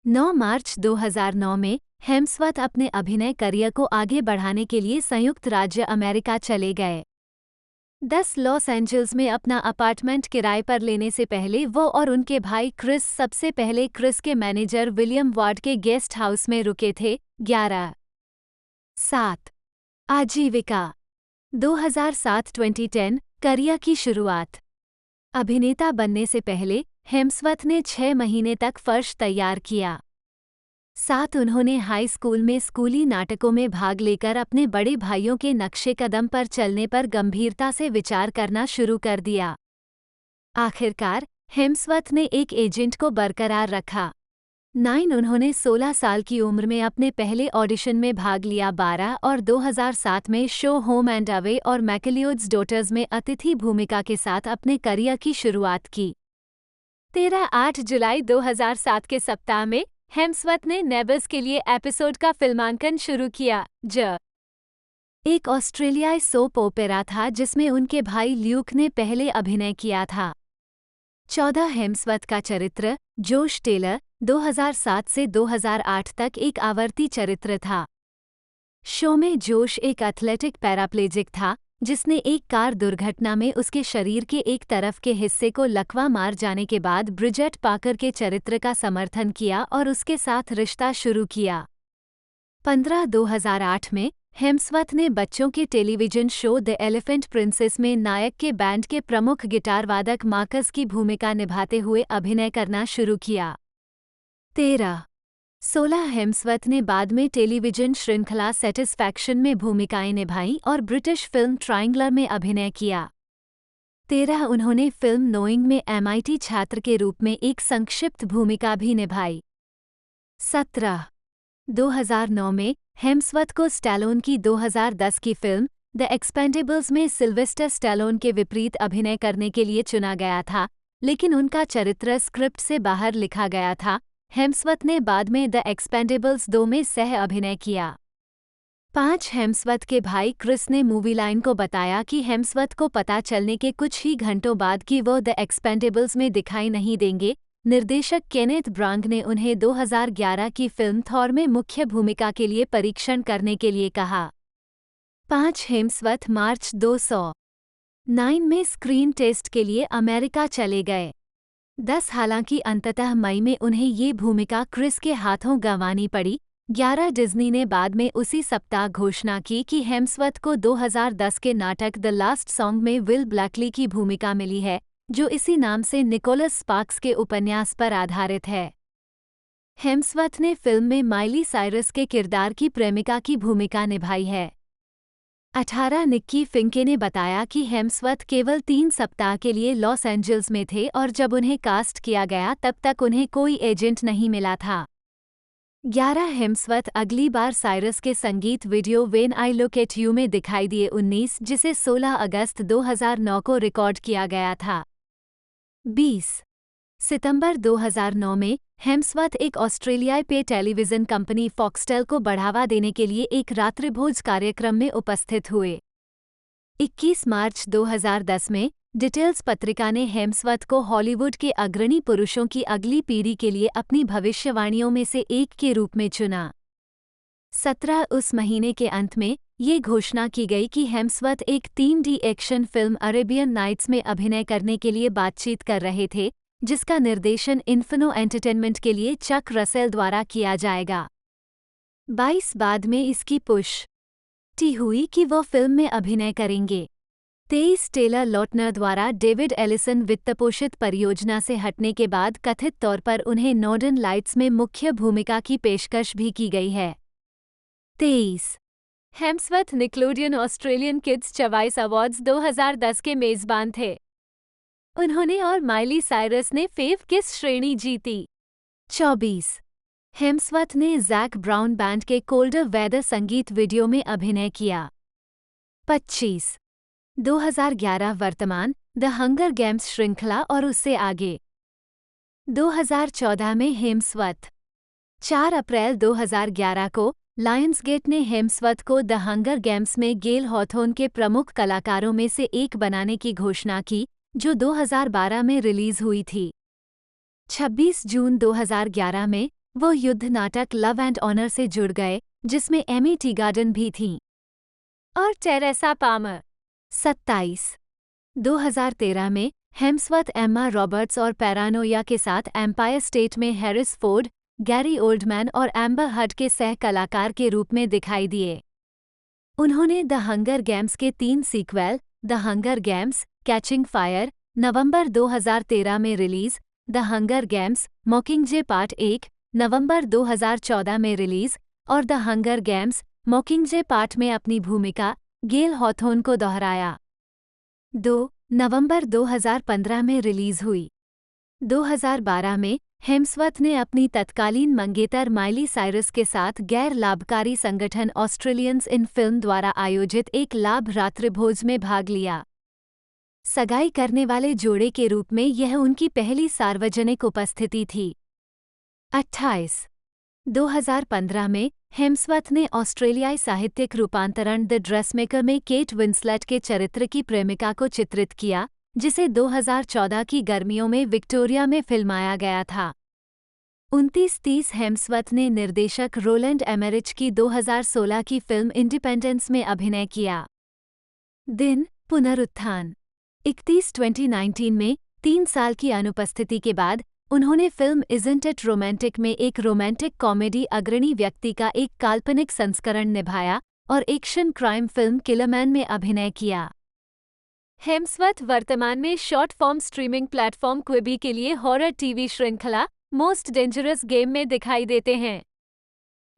9 मार्च 2009 में हेम्सवर्थ अपने अभिनय करियर को आगे बढ़ाने के लिए संयुक्त राज्य अमेरिका चले गए। 10 लॉस एंजल्स में अपना अपार्टमेंट किराए पर लेने से पहले वो और उनके भाई क्रिस सबसे पहले क्रिस के मैनेजर विलियम वार्ड के गेस्ट हाउस में रुके थे। 11 7 आजीविका 2007-2010 करियर की शुरुआत अभिनेता बनने से पहले हेम्सवर्थ ने 6 महीने तक फर्श तैयार किया। 7 उन्होंने हाई स्कूल में स्कूली नाटकों में भाग लेकर अपने बड़े भाइयों के नक्शे कदम पर चलने पर गंभीरता से विचार करना शुरू कर दिया। आखिरकार हेम्सवर्थ ने एक एजेंट को बरकरार रखा। 9 उन्होंने 16 साल की उम्र में अपने पहले ऑडिशन में भाग लिया। 12 और 2007 में शो होम एंड अवे और मैकलियोड्स डॉटर्स में अतिथि भूमिका के साथ अपने करियर की शुरुआत की। 8 जुलाई 2007 के सप्ताह में हेम्सवर्थ ने नेबर्स के लिए एपिसोड का फिल्मांकन शुरू किया, जो एक ऑस्ट्रेलियाई सोप ओपेरा था जिसमें उनके भाई ल्यूक ने पहले अभिनय किया था। 14 हेम्सवर्थ का चरित्र जोश टेलर 2007 से 2008 तक एक आवर्ती चरित्र था। शो में जोश एक एथलेटिक पैराप्लेजिक था जिसने एक कार दुर्घटना में उसके शरीर के एक तरफ के हिस्से को लकवा मार जाने के बाद ब्रिजेट पाकर के चरित्र का समर्थन किया और उसके साथ रिश्ता शुरू किया। 15/2008 में हेम्सवर्थ ने बच्चों के television show the elephant princess में नायक के बैंड के प्रमुख गिटार वादक मार्कस की भूमिका निभाते हुए अभिनय करना शुरू किया। 16 हेम्सवर्थ ने बाद में टेलीविजन श्रृंखला सेटिस्फैक्शन में भूमिकाएं निभाईं और ब्रिटिश फिल्म ट्रायंगलर में अभिनय किया। 13 उन्होंने फिल्म नोइंग में MIT छात्र के रूप में एक संक्षिप्त भूमिका भी निभाई। 17 2009 में हेम्सवर्थ को स्टैलोन की 2010 की फिल्म द एक्सपेंडेबल्स में सिल्वेस्टर स्टैलोन के विपरीत अभिनय करने के लिए चुना गया था, लेकिन उनका चरित्र स्क्रिप्ट से बाहर लिखा गया था। हेम्सवर्थ ने बाद में द एक्सपेंडेबल्स 2 में सह अभिनय किया। 5 हेम्सवर्थ के भाई क्रिस ने मूवी लाइन को बताया कि हेम्सवर्थ को पता चलने के कुछ ही घंटों बाद कि वो द एक्सपेंडेबल्स में दिखाई नहीं देंगे, निर्देशक केनेथ ब्रांग ने उन्हें 2011 की फिल्म थॉर में मुख्य भूमिका के लिए परीक्षण करने के लिए कहा। 5 हेम्सवर्थ मार्च 2009 में स्क्रीन टेस्ट के लिए अमेरिका चले गए। 10 हालांकि अंततः मई में उन्हें ये भूमिका क्रिस के हाथों गंवानी पड़ी। 11 डिज्नी ने बाद में उसी सप्ताह घोषणा की कि हेम्सवर्थ को 2010 के नाटक द लास्ट सॉन्ग में विल ब्लैकली की भूमिका मिली है, जो इसी नाम से निकोलस स्पार्क्स के उपन्यास पर आधारित है। हेम्सवर्थ ने फिल्म में माइली साइरस के किरदार की प्रेमिका की भूमिका निभाई है। 18 निक्की फिंके ने बताया कि हेम्सवर्थ केवल 3 सप्ताह के लिए लॉस एंजल्स में थे और जब उन्हें कास्ट किया गया तब तक उन्हें कोई एजेंट नहीं मिला था। 11 हेम्सवर्थ अगली बार साइरस के संगीत video when I look at you में दिखाई दिए। 19 जिसे 16 अगस्त 2009 को रिकॉर्ड किया गया था। 20 सितंबर 2009 में हेम्सवर्थ एक ऑस्ट्रेलियाई पे टेलीविजन कंपनी फॉक्सटेल को बढ़ावा देने के लिए एक रात्रिभोज कार्यक्रम में उपस्थित हुए। 21 मार्च 2010 में डिटेल्स पत्रिका ने हेम्सवर्थ को हॉलीवुड के अग्रणी पुरुषों की अगली पीढ़ी के लिए अपनी भविष्यवाणियों में से एक के रूप में चुना। 17 उस महीने के अंत में ये घोषणा की गई कि हेम्सवर्थ एक 3D action film Arabian nights में अभिनय करने के लिए बातचीत कर रहे थे, जिसका निर्देशन इन्फिनो एंटरटेनमेंट के लिए चक रसेल द्वारा किया जाएगा। 22 बाद में इसकी पुष्टि हुई कि वो फिल्म में अभिनय करेंगे। 23 टेलर लॉटनर द्वारा डेविड एलिसन वित्तपोषित परियोजना से हटने के बाद कथित तौर पर उन्हें नॉर्दर्न लाइट्स में मुख्य भूमिका की पेशकश भी की गई है। 23 Hemsworth Nickelodeon Australian Kids Choice Awards 2010 के मेजबान थे। उन्होंने और माइली साइरस ने फेव किस श्रेणी जीती। 24 हेम्सवर्थ ने जैक ब्राउन बैंड के कोल्डर वेदर संगीत वीडियो में अभिनय किया। 25 2011 वर्तमान द हंगर गेम्स श्रृंखला और उससे आगे। 2014 में हेम्सवर्थ 4 अप्रैल 2011 को लायंसगेट ने हेम्सवर्थ को द हंगर गेम्स में गेल हॉथोर्न के प्रमुख कलाकारों में से एक बनाने की घोषणा की, जो 2012 में रिलीज हुई थी। 26 जून 2011 में वो युद्ध नाटक लव एंड ऑनर से जुड़ गए, जिसमें एमी टीगार्डन भी थीं और टेरेसा पामर। 27 2013 में हेम्सवर्थ एम्मा रॉबर्ट्स और पैरानोया के साथ एम्पायर स्टेट में हैरिस फोर्ड, गैरी ओल्डमैन और एम्बर हड के सह कलाकार के रूप में दिखाई दिए। उन्होंने द हंगर गेम्स के 3 sequel The Hunger Games Catching Fire नवंबर 2013 में release, The Hunger Games Mockingjay Part 1 नवंबर 2014 में रिलीज और The Hunger Games Mockingjay Part में अपनी भूमिका गेल हॉथोर्न को दोहराया। 2 नवंबर 2015 में रिलीज हुई। 2012 में हेम्सवर्थ ने अपनी तत्कालीन मंगेतर माइली साइरस के साथ गैर लाभकारी संगठन ऑस्ट्रेलियंस इन फिल्म द्वारा आयोजित एक लाभ रात्रिभोज में भाग लिया। सगाई करने वाले जोड़े के रूप में यह उनकी पहली सार्वजनिक उपस्थिति थी। 28 2015 में हेम्सवर्थ ने ऑस्ट्रेलियाई साहित्यिक रूपांतरण द ड्रेसमेकर में केट विंसलेट के चरित्र की प्रेमिका को चित्रित किया, जिसे 2014 की गर्मियों में विक्टोरिया में फिल्माया गया था। 29-30 हेम्सवर्थ ने निर्देशक रोलैंड एमेरिच की 2016 की फिल्म इंडिपेंडेंस में अभिनय किया। दिन पुनरुत्थान 31/2019 में 3 साल की अनुपस्थिति के बाद उन्होंने फिल्म इज़न्ट इट रोमांटिक में एक रोमांटिक कॉमेडी अग्रणी व्यक्ति का एक काल्पनिक संस्करण निभाया और एक्शन क्राइम फिल्म किलरमैन में अभिनय किया। हेम्सवर्थ वर्तमान में शॉर्ट फॉर्म स्ट्रीमिंग प्लेटफॉर्म क्विबी के लिए हॉरर टीवी श्रृंखला मोस्ट डेंजरस गेम में दिखाई देते हैं।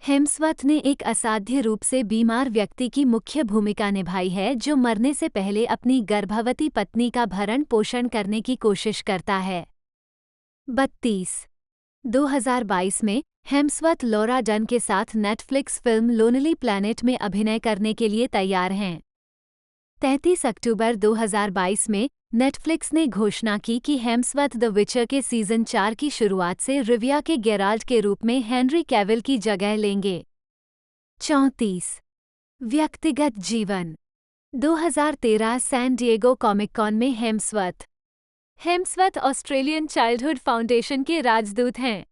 हेम्सवर्थ ने एक असाध्य रूप से बीमार व्यक्ति की मुख्य भूमिका निभाई है जो मरने से पहले अपनी गर्भवती पत्नी का भरण पोषण करने की कोशिश करता है। 2022 में हेम्सवर्थ लॉरा डन के साथ नेटफ्लिक्स फिल्म लोनली प्लैनेट में अभिनय करने के लिए तैयार हैं। 33 अक्टूबर 2022 में नेटफ्लिक्स ने घोषणा की कि हेम्सवर्थ द विचर के सीजन 4 की शुरुआत से रिविया के गेराल्ट के रूप में हेनरी कैविल की जगह लेंगे। 34 व्यक्तिगत जीवन 2013 सैन डिएगो कॉमिक कॉन में हेम्सवर्थ ऑस्ट्रेलियन चाइल्डहुड फाउंडेशन के राजदूत हैं।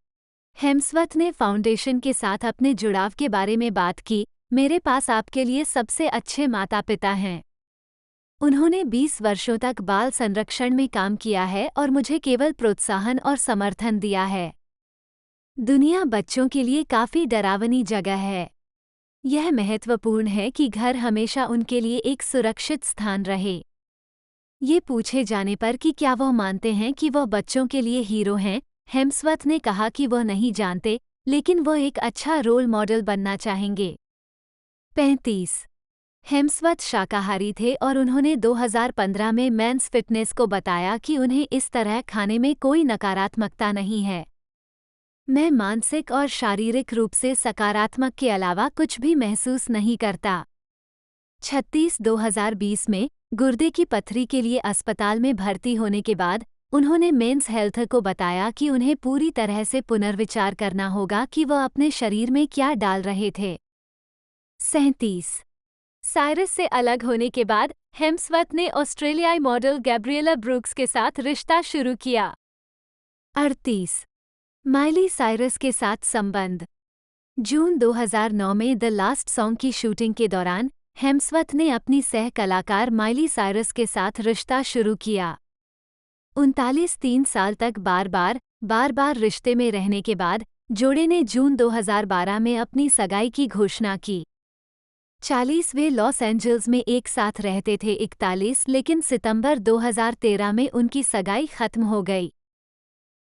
हेम्सवर्थ ने फाउंडेशन के साथ अपने जुड़ाव के बारे में बात की। मेरे पास आपके लिए सबसे अच्छे माता पिता हैं। उन्होंने 20 वर्षों तक बाल संरक्षण में काम किया है और मुझे केवल प्रोत्साहन और समर्थन दिया है। दुनिया बच्चों के लिए काफी डरावनी जगह है। यह महत्वपूर्ण है कि घर हमेशा उनके लिए एक सुरक्षित स्थान रहे। ये पूछे जाने पर कि क्या वह मानते हैं कि वह बच्चों के लिए हीरो हैं, हेम्सवर्थ ने कहा कि वह नहीं जानते, लेकिन वह एक अच्छा रोल मॉडल बनना चाहेंगे। 35 हेम्सवर्थ शाकाहारी थे और उन्होंने 2015 में मेंस फिटनेस को बताया कि उन्हें इस तरह खाने में कोई नकारात्मकता नहीं है। मैं मानसिक और शारीरिक रूप से सकारात्मक के अलावा कुछ भी महसूस नहीं करता। 2020 में गुर्दे की पथरी के लिए अस्पताल में भर्ती होने के बाद उन्होंने मेंस हेल्थ को बताया कि उन्हें पूरी तरह से पुनर्विचार करना होगा कि वह अपने शरीर में क्या डाल रहे थे। 37 साइरस से अलग होने के बाद हेम्सवर्थ ने ऑस्ट्रेलियाई मॉडल गैब्रिएला ब्रूक्स के साथ रिश्ता शुरू किया। 38 माइली साइरस के साथ संबंध जून 2009 में द लास्ट सॉन्ग की शूटिंग के दौरान हेम्सवर्थ ने अपनी सह कलाकार माइली साइरस के साथ रिश्ता शुरू किया। 3 साल तक बार बार रिश्ते में रहने के बाद जोड़े ने जून 2012 में अपनी सगाई की घोषणा की। 40 वे लॉस एंजल्स में एक साथ रहते थे। 41 लेकिन सितंबर 2013 में उनकी सगाई खत्म हो गई।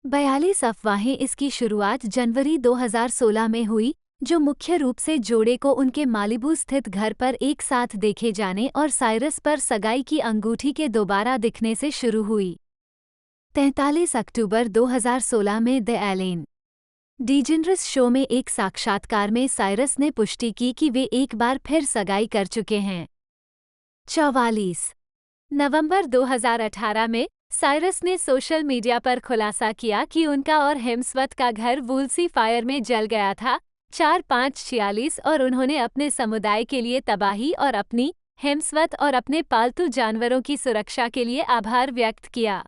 42 अफवाहें इसकी शुरुआत जनवरी 2016 में हुई, जो मुख्य रूप से जोड़े को उनके मालिबू स्थित घर पर एक साथ देखे जाने और साइरस पर सगाई की अंगूठी के दोबारा दिखने से शुरू हुई। 43 अक्टूबर 2016 में द एलेन डीजेनरस शो में एक साक्षात्कार में साइरस ने पुष्टि की कि वे एक बार फिर सगाई कर चुके हैं। 44 नवंबर 2018 में साइरस ने सोशल मीडिया पर खुलासा किया कि उनका और हेम्सवर्थ का घर वुल्सी फायर में जल गया था। 4/5/46 और उन्होंने अपने समुदाय के लिए तबाही और अपनी, हेम्सवर्थ और अपने पालतू जानवरों की सुरक्षा के लिए आभार व्यक्त किया।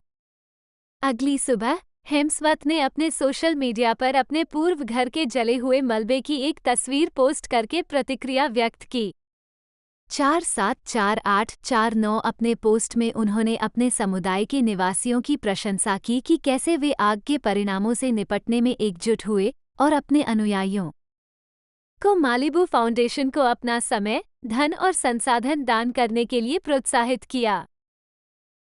अगली सुबह हेम्सवर्थ ने अपने सोशल मीडिया पर अपने पूर्व घर के जले हुए मलबे की एक तस्वीर पोस्ट करके प्रतिक्रिया व्यक्त की। 4/7/48/49 अपने पोस्ट में उन्होंने अपने समुदाय के निवासियों की प्रशंसा की कि कैसे वे आग के परिणामों से निपटने में एकजुट हुए और अपने अनुयायियों को मालिबू फाउंडेशन को अपना समय, धन और संसाधन दान करने के लिए प्रोत्साहित किया।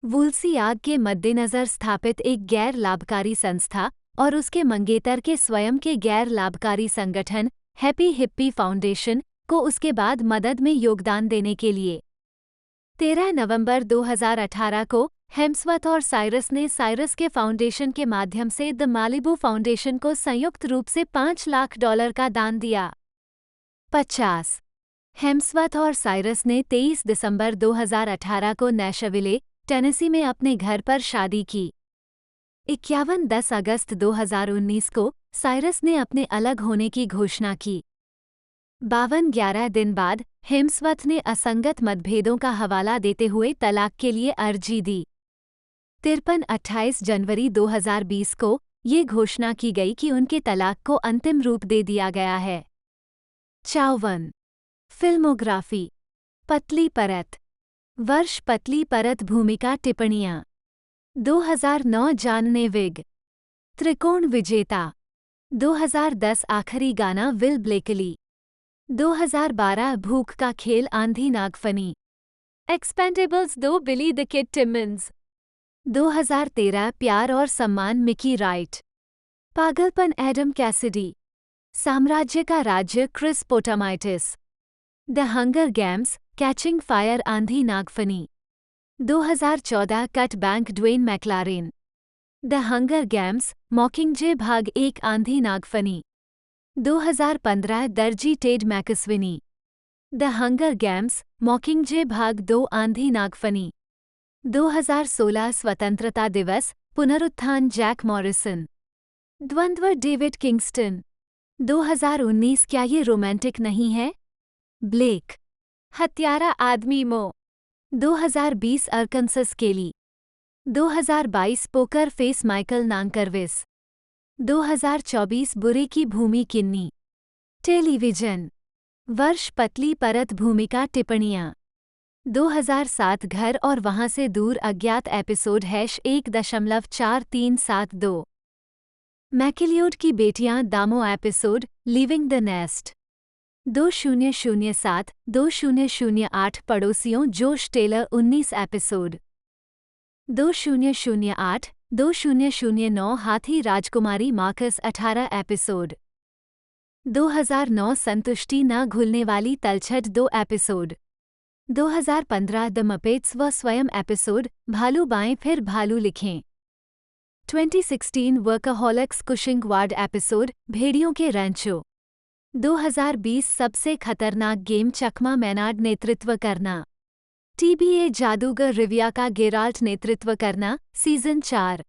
वुल्सी आग के मद्देनज़र स्थापित एक गैर लाभकारी संस्था और उसके मंगेतर के स्वयं के गैर लाभकारी संगठन हैप्पी हिप्पी फाउंडेशन को उसके बाद मदद में योगदान देने के लिए 13 नवंबर 2018 को हेम्सवर्थ और साइरस ने साइरस के फाउंडेशन के माध्यम से द मालिबू फाउंडेशन को संयुक्त रूप से $5 लाख का दान दिया। 50 हेम्सवर्थ और साइरस ने 23 दिसंबर 2018 को नैशविले, टेनेसी में अपने घर पर शादी की। 10 अगस्त 2019 को साइरस ने अपने अलग होने की घोषणा की। 11 दिन बाद हेम्सवर्थ ने असंगत मतभेदों का हवाला देते हुए तलाक के लिए अर्जी दी। 28 जनवरी 2020 को ये घोषणा की गई कि उनके तलाक को अंतिम रूप दे दिया गया है। 54 फिल्मोग्राफी पतली परत वर्ष पतली परत भूमिका टिप्पणियाँ 2009 जानने विग त्रिकोण विजेता 2010 आखिरी गाना विल ब्लेकली 2012 भूख का खेल आंधी नागफनी Expendables 2 Billy the Kid Timmons 2013 प्यार और सम्मान मिकी राइट पागलपन एडम कैसिडी साम्राज्य का राज्य Chris Potamitis The Hunger Games Catching Fire आंधी नागफनी 2014 Cut Bank Dwayne McLaren The Hunger Games Mockingjay भाग 1 आंधी नागफनी 2015 दर्जी Ted McSweeney The Hunger Games Mockingjay भाग 2 आंधी नागफनी 2016 स्वतंत्रता दिवस पुनरुत्थान जैक मॉरिसन द्वंद्व डेविड किंगस्टन 2019 क्या ये रोमांटिक नहीं है ब्लेक हत्यारा आदमी मो 2020 अरकनसस केली 2022 पोकर फेस माइकल नांकरविस 2024 बुरे की भूमि किन्नी टेलीविजन वर्ष पतली परत भूमिका टिप्पणियाँ 2007 घर और वहाँ से दूर अज्ञात एपिसोड #1.4372 मैकिलियोड की बेटियां दामो एपिसोड लिविंग द नेस्ट 2007-2008 पड़ोसियों जोश टेलर 19 एपिसोड 2008-2009 हाथी राजकुमारी मार्कस 18 एपिसोड 2009 संतुष्टि न घुलने वाली तलछट 2 एपिसोड 2015 द मपेट्स व स्वयं एपिसोड भालू बाएं फिर भालू लिखें 2016 वर्कaholics कुशिंग वार्ड एपिसोड भेड़ियों के रैंचो 2020 सबसे खतरनाक गेम चकमा मैनार्ड नेतृत्व करना टीबीए जादूगर रिविया का गेराल्ट नेतृत्व करना सीजन 4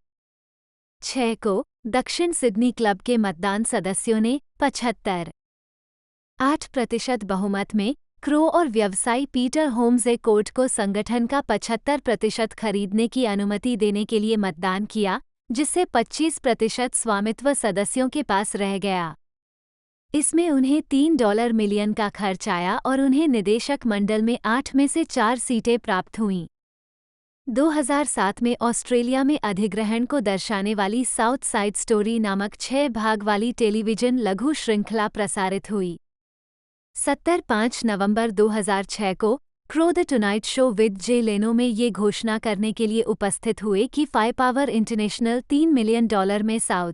6 को दक्षिण सिडनी क्लब के मतदान सदस्यों ने 75.8% बहुमत में क्रो और व्यवसायी पीटर होम्स कोर्ट को संगठन का 75% खरीदने की अनुमति देने के लिए मतदान किया, जिससे 25% स्वामित्व सदस्यों के पास रह गया। इसमें उन्हें $3 मिलियन का खर्च आया और उन्हें निदेशक मंडल में 8 में से 4 सीटें प्राप्त हुईं। 2007 में ऑस्ट्रेलिया में अधिग्रहण को दर्शाने वाली साउथ साइड स्टोरी नामक 6 भाग वाली टेलीविजन लघु श्रृंखला प्रसारित हुई। 5 नवंबर 2006 को crow the tonight show with J लेनो में ये घोषणा करने के लिए उपस्थित हुए कि फाइव इंटरनेशनल $3 मिलियन में साउथ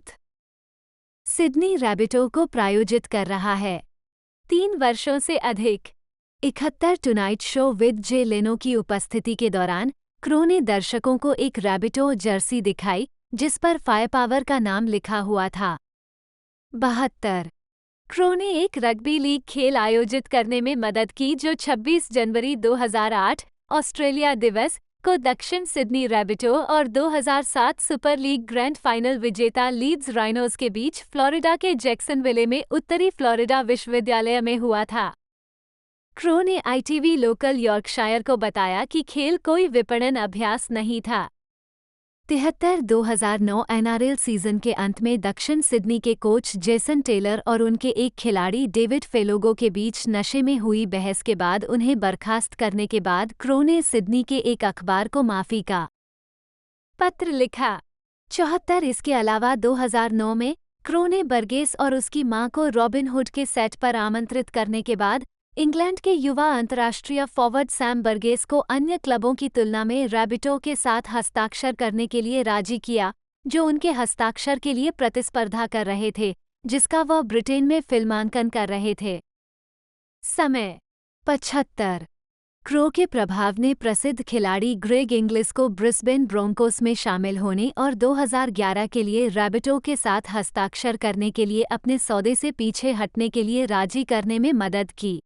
सिडनी रैबिटो को प्रायोजित कर रहा है। 3 वर्षों से अधिक 71 टुनाइट शो विद जे लेनो की उपस्थिति के दौरान क्रो ने दर्शकों को एक रैबिटो जर्सी दिखाई जिस पर फायरपावर का नाम लिखा हुआ था। 72 क्रो ने एक रग्बी लीग खेल आयोजित करने में मदद की जो 26 जनवरी 2008 ऑस्ट्रेलिया दिवस को दक्षिण सिडनी रैबिटो और 2007 सुपर लीग ग्रैंड फाइनल विजेता लीड्स राइनोज के बीच फ्लोरिडा के जैक्सनविले में उत्तरी फ्लोरिडा विश्वविद्यालय में हुआ था। क्रो ने ITV लोकल यॉर्कशायर को बताया कि खेल कोई विपणन अभ्यास नहीं था। 2009 NRL सीजन के अंत में दक्षिण सिडनी के कोच जेसन टेलर और उनके एक खिलाड़ी डेविड फेलोगो के बीच नशे में हुई बहस के बाद उन्हें बर्खास्त करने के बाद क्रो ने सिडनी के एक अखबार को माफी का पत्र लिखा। 74 इसके अलावा 2009 में क्रो ने बर्गेस और उसकी मां को रॉबिन हुड के सेट पर आमंत्रित करने के बाद इंग्लैंड के युवा अंतर्राष्ट्रीय फॉरवर्ड सैम बर्गेस को अन्य क्लबों की तुलना में रैबिटो के साथ हस्ताक्षर करने के लिए राजी किया, जो उनके हस्ताक्षर के लिए प्रतिस्पर्धा कर रहे थे, जिसका वह ब्रिटेन में फिल्मांकन कर रहे थे। समय 75 क्रो के प्रभाव ने प्रसिद्ध खिलाड़ी ग्रेग इंग्लिस को ब्रिस्बेन ब्रोंकोस में शामिल होने और 2011 के लिए रैबिटो के साथ हस्ताक्षर करने के लिए अपने सौदे से पीछे हटने के लिए राजी करने में मदद की।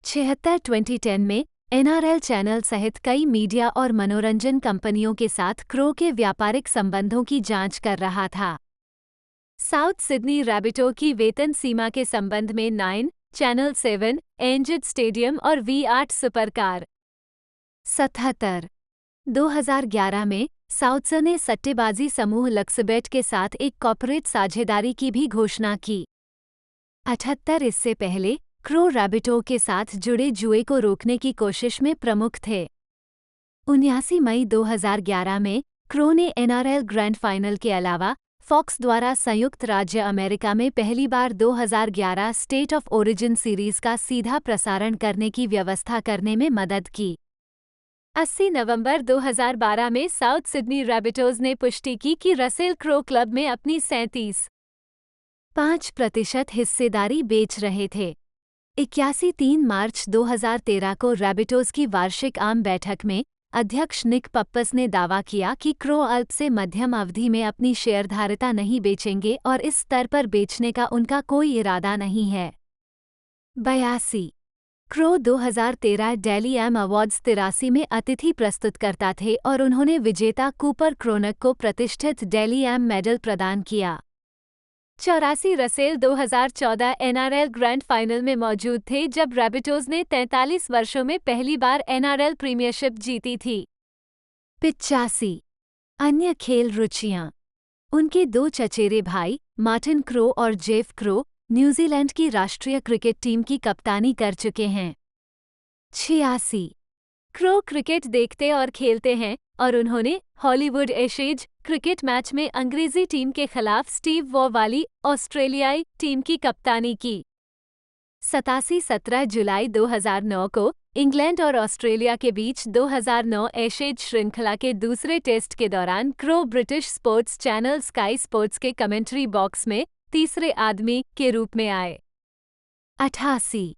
76 2010 में NRL चैनल सहित कई मीडिया और मनोरंजन कंपनियों के साथ क्रो के व्यापारिक संबंधों की जांच कर रहा था। साउथ सिडनी रैबिटो की वेतन सीमा के संबंध में 9, चैनल 7, एंजेड स्टेडियम और V8 सुपरकार। 77 2011 में साउथर्न ने सट्टेबाजी समूह लक्सबेट के साथ एक कॉर्पोरेट साझेदारी की भी घोषणा की। 78 इससे पहले क्रो रैबिटो के साथ जुड़े जुए को रोकने की कोशिश में प्रमुख थे। 79 मई 2011 में क्रो ने एनआरएल ग्रैंड फाइनल के अलावा फॉक्स द्वारा संयुक्त राज्य अमेरिका में पहली बार 2011 स्टेट ऑफ ओरिजिन सीरीज का सीधा प्रसारण करने की व्यवस्था करने में मदद की। 80 नवंबर 2012 में साउथ सिडनी रैबिटोज ने पुष्टि की कि रसेल क्रो क्लब में अपनी 37.5% हिस्सेदारी बेच रहे थे। 3 मार्च 2013 को रैबिटोज की वार्षिक आम बैठक में अध्यक्ष निक पप्पस ने दावा किया कि क्रो अल्प से मध्यम अवधि में अपनी शेयरधारिता नहीं बेचेंगे और इस स्तर पर बेचने का उनका कोई इरादा नहीं है। 82 क्रो 2013 डेली एम अवार्ड्स 83 में अतिथि प्रस्तुतकर्ता थे और उन्होंने विजेता कूपर क्रोनक को प्रतिष्ठित डेली एम मेडल प्रदान किया। 84 रसेल 2014 एनआरएल ग्रैंड फाइनल में मौजूद थे जब रैबिटोज ने 43 वर्षों में पहली बार एनआरएल प्रीमियरशिप जीती थी। 85 अन्य खेल रुचियां। उनके 2 चचेरे भाई मार्टिन क्रो और जेफ क्रो न्यूजीलैंड की राष्ट्रीय क्रिकेट टीम की कप्तानी कर चुके हैं। 86 क्रो क्रिकेट देखते और खेलते हैं और उन्होंने हॉलीवुड एशेज क्रिकेट मैच में अंग्रेजी टीम के खिलाफ स्टीव वॉ वाली ऑस्ट्रेलियाई टीम की कप्तानी की। 17 जुलाई 2009 को इंग्लैंड और ऑस्ट्रेलिया के बीच 2009 एशेज श्रृंखला के दूसरे टेस्ट के दौरान crow British sports channel sky sports के कमेंट्री बॉक्स में तीसरे आदमी के रूप में आए। 88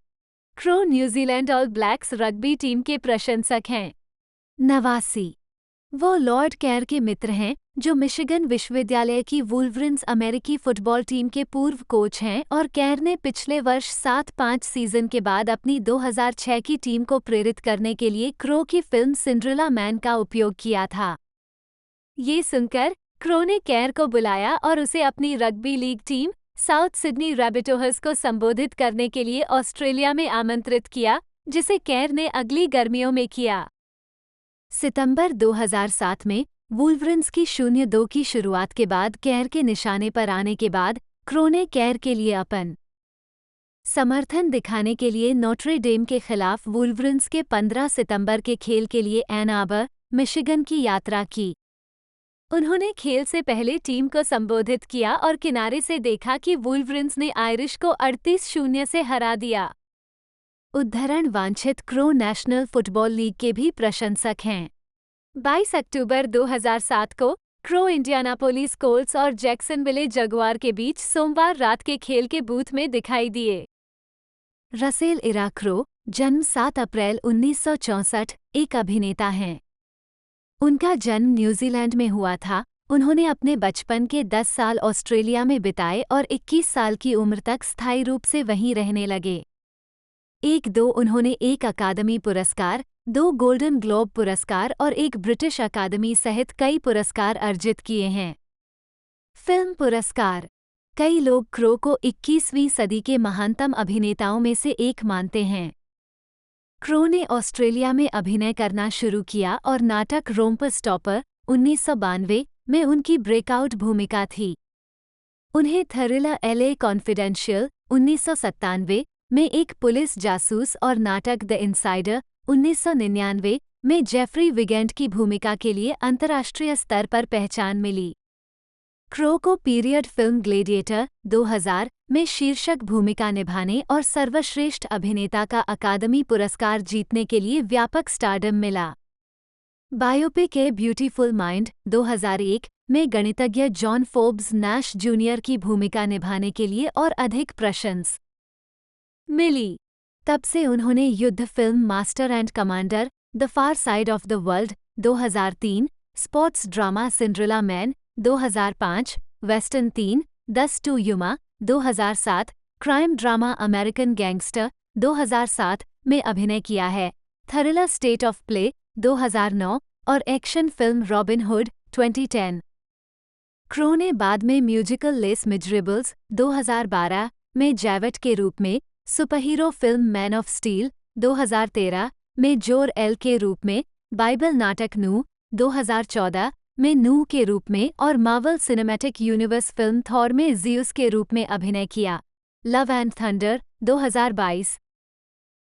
crow New Zealand all blacks rugby team के प्रशंसक हैं। 89 वो लॉर्ड कैर के मित्र हैं जो मिशिगन विश्वविद्यालय की वुल्वरिन्स अमेरिकी फुटबॉल टीम के पूर्व कोच हैं और कैर ने पिछले वर्ष 7-5 सीजन के बाद अपनी 2006 की टीम को प्रेरित करने के लिए क्रो की फिल्म सिंड्रेला मैन का उपयोग किया था। ये सुनकर क्रो ने कैर को बुलाया और उसे अपनी rugby league team South Sydney Rabbitohs को संबोधित करने के लिए ऑस्ट्रेलिया में आमंत्रित किया, जिसे कैर ने अगली गर्मियों में किया। सितंबर 2007 में वुल्वरिन्स की 0-2 की शुरुआत के बाद कैर के निशाने पर आने के बाद क्रो ने कैर के लिए अपन समर्थन दिखाने के लिए नोट्रे डेम के खिलाफ वुल्वरिन्स के 15 सितंबर के खेल के लिए एन आर्बर, मिशिगन की यात्रा की। उन्होंने खेल से पहले टीम को संबोधित किया और किनारे से देखा कि वुल्वरिन्स ने आयरिश को 38-0 से हरा दिया। उद्धरण वांछित क्रो नेशनल फुटबॉल लीग के भी प्रशंसक हैं। 22 अक्टूबर 2007 को क्रो इंडियानापोलिस कोल्ट्स और जैक्सनविले जगुआर के बीच सोमवार रात के खेल के बूथ में दिखाई दिए। रसेल इरा क्रो, जन्म 7 अप्रैल 1964, एक अभिनेता हैं। उनका जन्म न्यूजीलैंड में हुआ था। उन्होंने अपने बचपन के 10 साल ऑस्ट्रेलिया में बिताए और 21 साल की उम्र तक स्थायी रूप से वहीं रहने लगे। 1-2 उन्होंने एक अकादमी पुरस्कार, 2 गोल्डन ग्लोब पुरस्कार और 1 ब्रिटिश अकादमी सहित कई पुरस्कार अर्जित किए हैं। फिल्म पुरस्कार। कई लोग क्रो को 21वीं सदी के महानतम अभिनेताओं में से एक मानते हैं। क्रो ने ऑस्ट्रेलिया में अभिनय करना शुरू किया और नाटक रोम्पर स्टॉपर 1992 में उनकी ब्रेकआउट भूमिका थी। उन्हें थ्रिलर एलए कॉन्फिडेंशियल 1997 में एक पुलिस जासूस और नाटक द इनसाइडर 1999 में जेफरी विगेंट की भूमिका के लिए अंतर्राष्ट्रीय स्तर पर पहचान मिली। क्रो को पीरियड फिल्म ग्लेडिएटर 2000 में शीर्षक भूमिका निभाने और सर्वश्रेष्ठ अभिनेता का अकादमी पुरस्कार जीतने के लिए व्यापक स्टारडम मिला। बायोपिक ए ब्यूटीफुल माइंड 2001 में गणितज्ञ जॉन फोर्ब्स नैश जूनियर की भूमिका निभाने के लिए और अधिक प्रशंसा मिली। तब से उन्होंने युद्ध film Master and Commander, the Far Side of the World 2003, sports drama Cinderella Man 2005, western 3, 10 to Yuma 2007, crime drama American Gangster 2007 में अभिनय किया है, थ्रिलर स्टेट ऑफ प्ले 2009 और action film robin Hood 2010। Crow ने बाद में म्यूजिकल लेस मिजरेबल्स 2012 में जैवेट के रूप में, superhero film man of Steel 2013 में जोर एल के रूप में, बाइबल नाटक नू 2014 में नू के रूप में और Marvel cinematic universe film Thor में ज़ियुस के रूप में अभिनय किया। Love and Thunder 2022।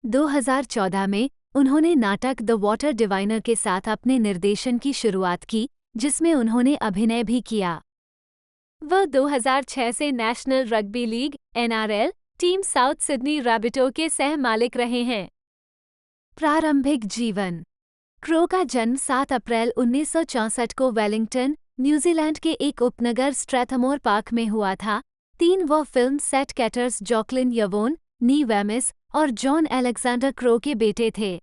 2014 में उन्होंने नाटक द वाटर डिवाइनर के साथ अपने निर्देशन की शुरुआत की, जिसमें उन्होंने अभिनय भी किया। वह 2006 से National Rugby League (NRL) team South Sydney Rabbitohs के सह मालिक रहे हैं। प्रारंभिक जीवन। क्रो का जन्म 7 अप्रैल 1964 को वेलिंगटन, न्यूजीलैंड के एक उपनगर स्ट्रैथमोर पार्क में हुआ था। वह film set caterers Jocelyn Yvonne, नी वेमिस और जॉन अलेक्जेंडर क्रो के बेटे थे।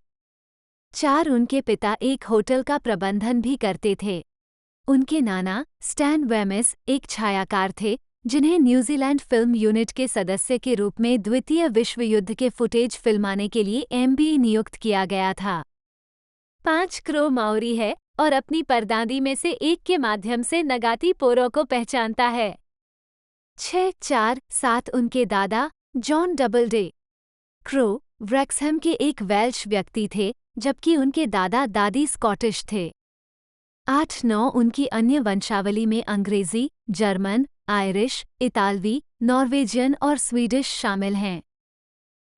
उनके पिता एक होटल का प्रबंधन भी करते थे। उनके नाना स्टैन वेमिस एक छायाकार थे, जिन्हें न्यूजीलैंड फिल्म यूनिट के सदस्य के रूप में द्वितीय विश्व युद्ध के फुटेज फिल्माने के लिए MBE नियुक्त किया गया था। 5 क्रो माओरी है और अपनी परदादी में से एक के माध्यम से नगाती पोरो को पहचानता है। 7 उनके दादा जॉन डबलडे क्रो व्रेक्सहैम के एक वेल्श व्यक्ति थे, जबकि उनके दादा दादी स्कॉटिश थे। 8-9 उनकी अन्य वंशावली में अंग्रेजी, जर्मन, आयरिश, इतालवी, नॉर्वेजियन और स्वीडिश शामिल हैं।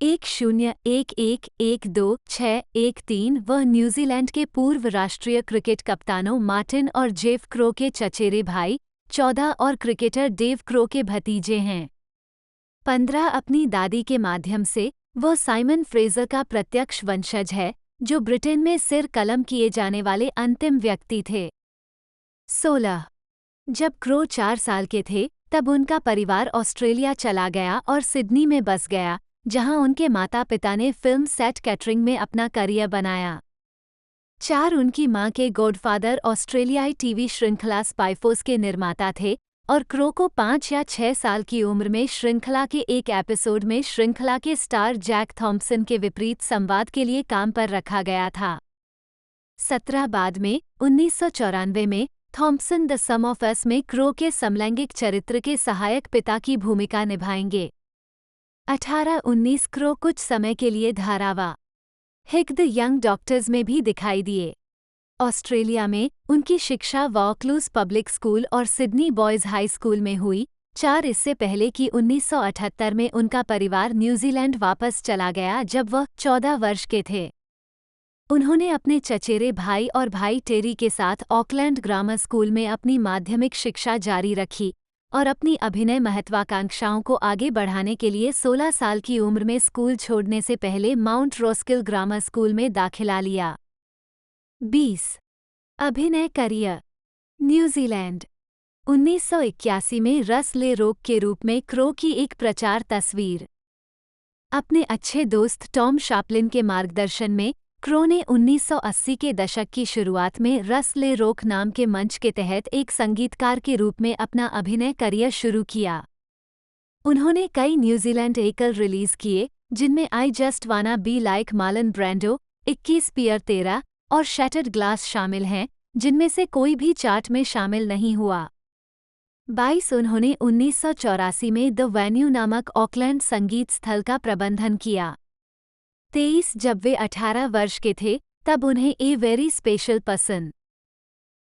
10-11-12-6-13 वह न्यूजीलैंड के पूर्व राष्ट्रीय क्रिकेट कप्तानों मार्टिन और जेफ क्रो के चचेरे भाई, 14 और क्रिकेटर डेव क्रो के भतीजे हैं। 15 अपनी दादी के माध्यम से वह साइमन फ्रेजर का प्रत्यक्ष वंशज है, जो ब्रिटेन में सिर कलम किए जाने वाले अंतिम व्यक्ति थे। 16 जब क्रो 4 साल के थे, तब उनका परिवार ऑस्ट्रेलिया चला गया और सिडनी में बस गया, जहां उनके माता पिता ने फिल्म सेट कैटरिंग में अपना करियर बनाया। 4 उनकी मां के गॉडफादर ऑस्ट्रेलियाई टीवी श्रृंखला स्पाइफोर्स के निर्माता थे और क्रो को 5 या 6 साल की उम्र में श्रृंखला के एक एपिसोड में श्रृंखला के स्टार जैक थॉम्पसन के विपरीत संवाद के लिए काम पर रखा गया था। 17 बाद में 1994 में Thompson the Sum of Us में क्रो के समलैंगिक चरित्र के सहायक पिता की भूमिका निभाएंगे। 18-19 क्रो कुछ समय के लिए धारावा हिग द यंग डॉक्टर्स में भी दिखाई दिए। ऑस्ट्रेलिया में उनकी शिक्षा वॉकलूज पब्लिक स्कूल और सिडनी बॉयज हाई स्कूल में हुई। इससे पहले कि 1978 में उनका परिवार न्यूजीलैंड वापस चला गया, जब वह 14 वर्ष के थे। उन्होंने अपने चचेरे भाई और भाई टेरी के साथ ऑकलैंड ग्रामर स्कूल में अपनी माध्यमिक शिक्षा जारी रखी और अपनी अभिनय महत्वाकांक्षाओं को आगे बढ़ाने के लिए 16 साल की उम्र में स्कूल छोड़ने से पहले माउंट रोस्किल ग्रामर स्कूल में दाखिला लिया। 20 अभिनय करियर। न्यूजीलैंड 1981 में रस ले रोक के रूप में क्रो की एक प्रचार तस्वीर। अपने अच्छे दोस्त टॉम शापलिन के मार्गदर्शन में क्रो ने 1980 के दशक की शुरुआत में रस ले रोक नाम के मंच के तहत एक संगीतकार के रूप में अपना अभिनय करियर शुरू किया। उन्होंने कई न्यूजीलैंड एकल रिलीज किए, जिनमें I just wanna be like Marlon Brando, 21 पियर 13 और शैटर्ड ग्लास शामिल हैं, जिनमें से कोई भी चार्ट में शामिल नहीं हुआ। 22 उन्होंने 1984 में द वेन्यू नामक ऑकलैंड संगीत स्थल का प्रबंधन किया। 23 जब वे 18 वर्ष के थे, तब उन्हें ए वेरी स्पेशल पर्सन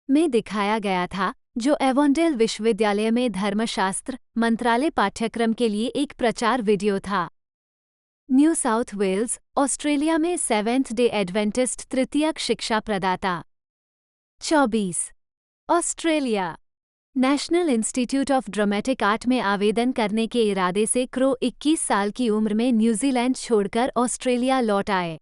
में दिखाया गया था, जो एवोंडेल विश्वविद्यालय में धर्मशास्त्र मंत्रालय पाठ्यक्रम के लिए एक प्रचार वीडियो था। न्यू साउथ वेल्स, ऑस्ट्रेलिया में सेवेंथ डे एडवेंटिस्ट तृतीयक शिक्षा प्रदाता। 24 Australia national institute of dramatic art में आवेदन करने के इरादे से क्रो 21 साल की उम्र में न्यूजीलैंड छोड़कर ऑस्ट्रेलिया लौट आए।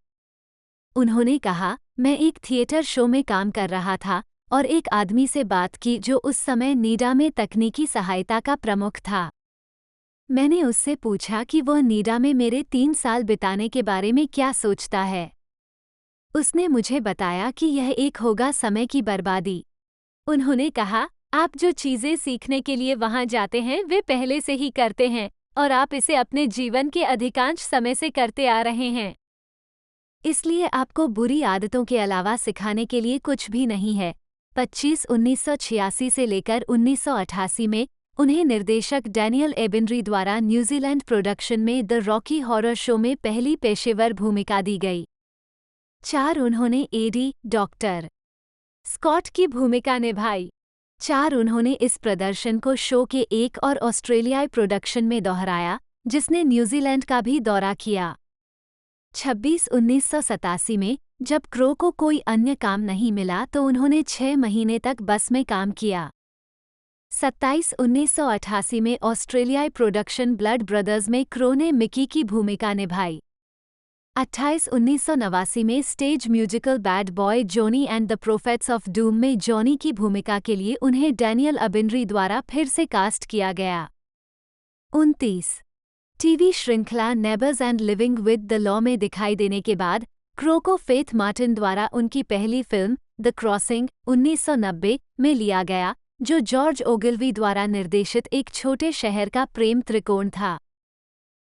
उन्होंने कहा, मैं एक थिएटर शो में काम कर रहा था और एक आदमी से बात की जो उस समय नीडा में तकनीकी सहायता का प्रमुख था। मैंने उससे पूछा कि वह नीडा में मेरे 3 साल बिताने के बारे में क्या सोचता है। उसने मुझे बताया कि यह एक होगा समय की बर्बादी। उन्होंने कहा, आप जो चीज़ें सीखने के लिए वहाँ जाते हैं वे पहले से ही करते हैं और आप इसे अपने जीवन के अधिकांश समय से करते आ रहे हैं। इसलिए आपको बुरी आदतों के अलावा सिखाने के लिए कुछ भी नहीं है। 25 1986 से लेकर 1988 में उन्हें निर्देशक डैनियल एबिनरी द्वारा न्यूजीलैंड प्रोडक्शन में द रॉकी हॉरर शो में पहली पेशेवर भूमिका दी गई। 4 उन्होंने एडी डॉक्टर स्कॉट की भूमिका निभाई। 4 उन्होंने इस प्रदर्शन को शो के एक और ऑस्ट्रेलियाई प्रोडक्शन में दोहराया, जिसने न्यूजीलैंड का भी दौरा किया। 26 1987 में जब क्रो को कोई अन्य काम नहीं मिला तो उन्होंने 6 महीने तक बस में काम किया। 27 1988 में ऑस्ट्रेलियाई प्रोडक्शन ब्लड ब्रदर्स में क्रो ने मिकी की भूमिका निभाई। 28 1989 में stage musical bad boy Johnny and the prophets of doom में जॉनी की भूमिका के लिए उन्हें डैनियल अबिनरी द्वारा फिर से कास्ट किया गया। 29 टीवी श्रृंखला neighbours and living with the law में दिखाई देने के बाद क्रो को फेथ मार्टिन द्वारा उनकी पहली फिल्म द क्रॉसिंग 1990 में लिया गया, जो जॉर्ज ओगिल्वी द्वारा निर्देशित एक छोटे शहर का प्रेम त्रिकोण था।